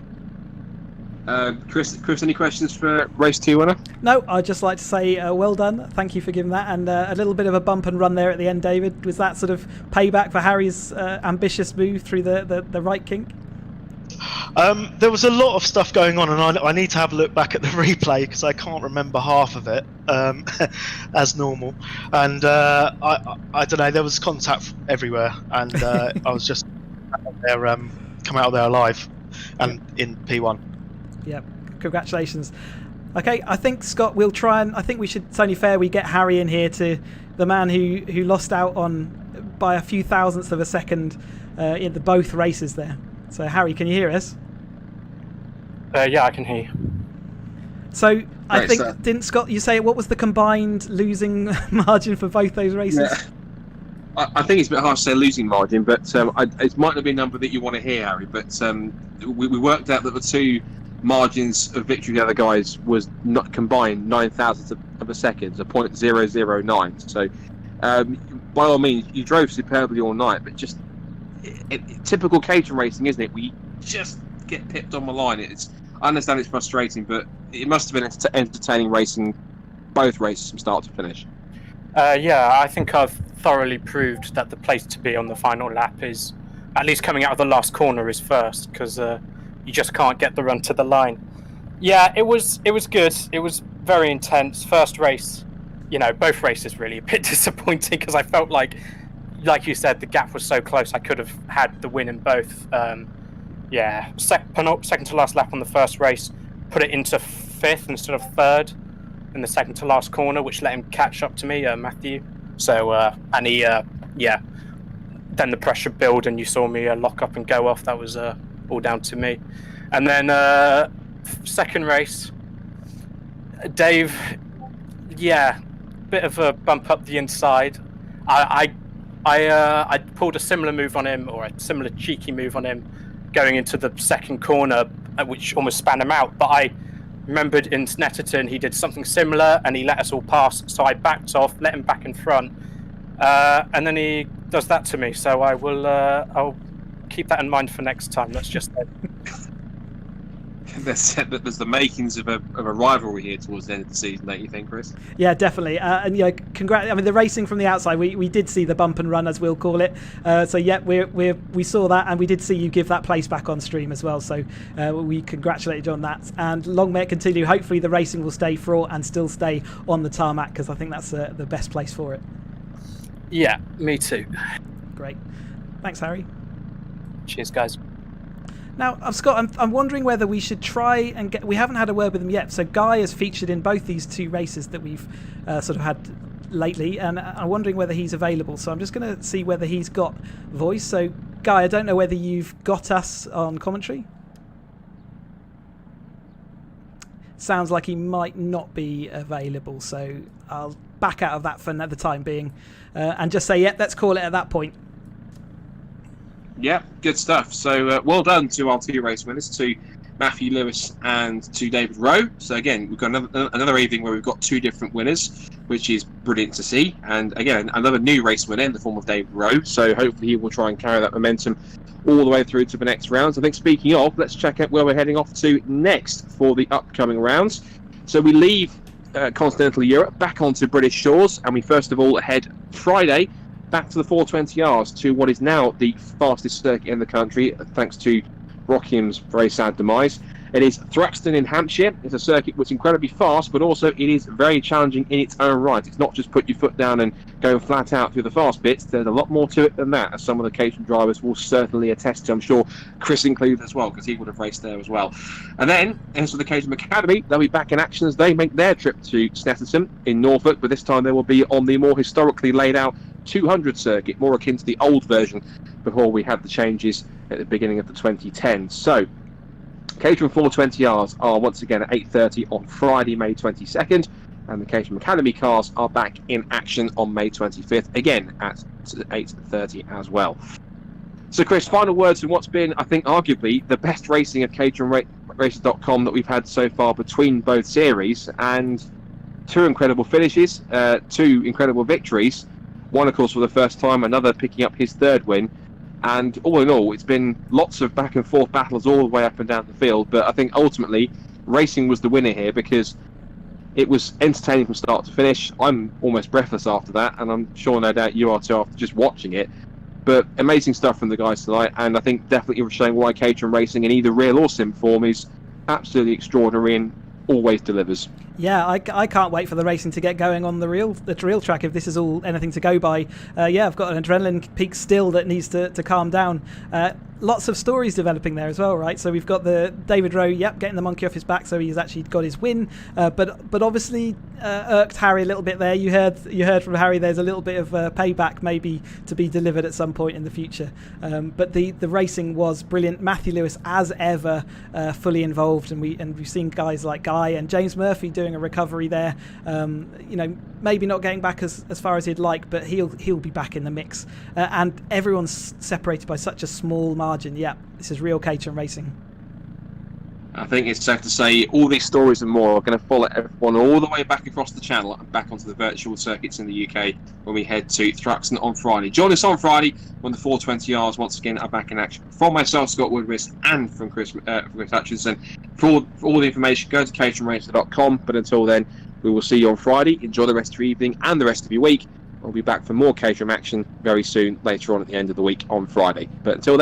Speaker 1: Chris, any questions for race 2 winner?
Speaker 2: No, I'd just like to say well done. Thank you for giving that, and a little bit of a bump and run there at the end, David. Was that sort of payback for Harry's ambitious move through the right kink?
Speaker 3: There was a lot of stuff going on, and I need to have a look back at the replay because I can't remember half of it as normal. And I don't know, there was contact everywhere, and I was just come out of there alive and in P1.
Speaker 2: Yep, congratulations. Okay, I think, Scott, we'll try and I think it's only fair we get Harry in here, to the man who lost out on by a few thousandths of a second in both races there. So, Harry, can you hear us?
Speaker 4: Yeah, I can hear you.
Speaker 2: So, I think, didn't Scott, you say, what was the combined losing margin for both those races?
Speaker 1: Yeah. I think it's a bit harsh to say losing margin, but it might not be a number that you want to hear, Harry, but we worked out that the 2 margins of victory of the other guys was not combined 9,000ths of a second, so 0.009. So, by all means, you drove superbly all night, but just typical Caterham racing, isn't it? We just get pipped on the line. I understand it's frustrating, but it must have been entertaining racing, both races from start to finish.
Speaker 4: Yeah, I think I've thoroughly proved that the place to be on the final lap is, at least coming out of the last corner, is first, because you just can't get the run to the line. Yeah, it was good. It was very intense. First race, both races really a bit disappointing, because I felt like you said, the gap was so close. I could have had the win in both. Second to last lap on the first race, put it into 5th instead of 3rd in the second to last corner, which let him catch up to me, Matthew. So, and he, then the pressure build, and you saw me lock up and go off. That was all down to me. And then second race, Dave, bit of a bump up the inside. I pulled a similar move on him, or a similar cheeky move on him, going into the second corner, which almost span him out. But I remembered in Snetterton he did something similar, and he let us all pass. So I backed off, let him back in front, and then he does that to me. So I'll keep that in mind for next time. That's just it.
Speaker 1: There's the makings of a rivalry here towards the end of the season, don't you think, Chris?
Speaker 2: Yeah, definitely. And congrats. I mean, the racing from the outside, we did see the bump and run, as we'll call it. So yeah, we saw that, and we did see you give that place back on stream as well. So we congratulate you on that, and long may it continue. Hopefully, the racing will stay fraught and still stay on the tarmac, because I think that's the best place for it.
Speaker 4: Yeah, me too.
Speaker 2: Great. Thanks, Harry.
Speaker 4: Cheers, guys.
Speaker 2: Now, Scott, I'm wondering whether we should try and get... We haven't had a word with him yet. So Guy has featured in both these two races that we've sort of had lately, and I'm wondering whether he's available. So I'm just going to see whether he's got voice. So, Guy, I don't know whether you've got us on commentary. Sounds like he might not be available, so I'll back out of that for the time being and just say, yep, let's call it at that point.
Speaker 1: Yeah, good stuff. So well done to our two race winners, to Matthew Lewis and to David Rowe. So again, we've got another evening where we've got two different winners, which is brilliant to see. And again, another new race winner in the form of David Rowe. So hopefully he will try and carry that momentum all the way through to the next rounds. I think speaking of, let's check out where we're heading off to next for the upcoming rounds. So we leave continental Europe back onto British shores, and we first of all head Friday back to the 420Rs, to what is now the fastest circuit in the country, thanks to Rockham's very sad demise. It is Thruxton in Hampshire. It's a circuit which is incredibly fast, but also it is very challenging in its own right. It's not just put your foot down and go flat out through the fast bits. There's a lot more to it than that, as some of the Caterham drivers will certainly attest to. I'm sure Chris included as well, because he would have raced there as well. And then, as for the Caterham Academy, they'll be back in action as they make their trip to Snetterton in Norfolk, but this time they will be on the more historically laid out 200 circuit, more akin to the old version before we had the changes at the beginning of the 2010s. So, Caterham 420Rs are once again at 8:30 on Friday, May 22nd, and the Caterham Academy cars are back in action on May 25th, again at 8:30 as well. So, Chris, final words on what's been, I think, arguably the best racing of caterhamracer.com that we've had so far between both series, and two incredible finishes, two incredible victories. One, of course, for the first time, another picking up his third win. And all in all, it's been lots of back and forth battles all the way up and down the field. But I think ultimately, racing was the winner here, because it was entertaining from start to finish. I'm almost breathless after that, and I'm sure no doubt you are too after just watching it. But amazing stuff from the guys tonight, and I think definitely showing why Caterham racing in either real or sim form is absolutely extraordinary and always delivers.
Speaker 2: Yeah, I can't wait for the racing to get going on the real track, if this is all anything to go by. Yeah, I've got an adrenaline peak still that needs to calm down. Lots of stories developing there as well, right? So we've got the David Rowe, getting the monkey off his back, so he's actually got his win. But obviously irked Harry a little bit there. You heard from Harry. There's a little bit of payback maybe to be delivered at some point in the future. But the racing was brilliant. Matthew Lewis, as ever, fully involved, and we've seen guys like Guy and James Murphy doing a recovery there. Maybe not getting back as far as he'd like, but he'll be back in the mix. And everyone's separated by such a small margin. Yeah, this is real Caterham racing.
Speaker 1: I think it's safe to say all these stories and more are going to follow everyone all the way back across the channel and back onto the virtual circuits in the UK when we head to Thruxton on Friday. Join us on Friday when the 420Rs once again are back in action. From myself, Scott Woodwiss, and from Chris Hutchinson, for all the information, go to caterhamracer.com. But until then, we will see you on Friday. Enjoy the rest of your evening and the rest of your week. We'll be back for more Caterham action very soon, later on at the end of the week on Friday. But until then,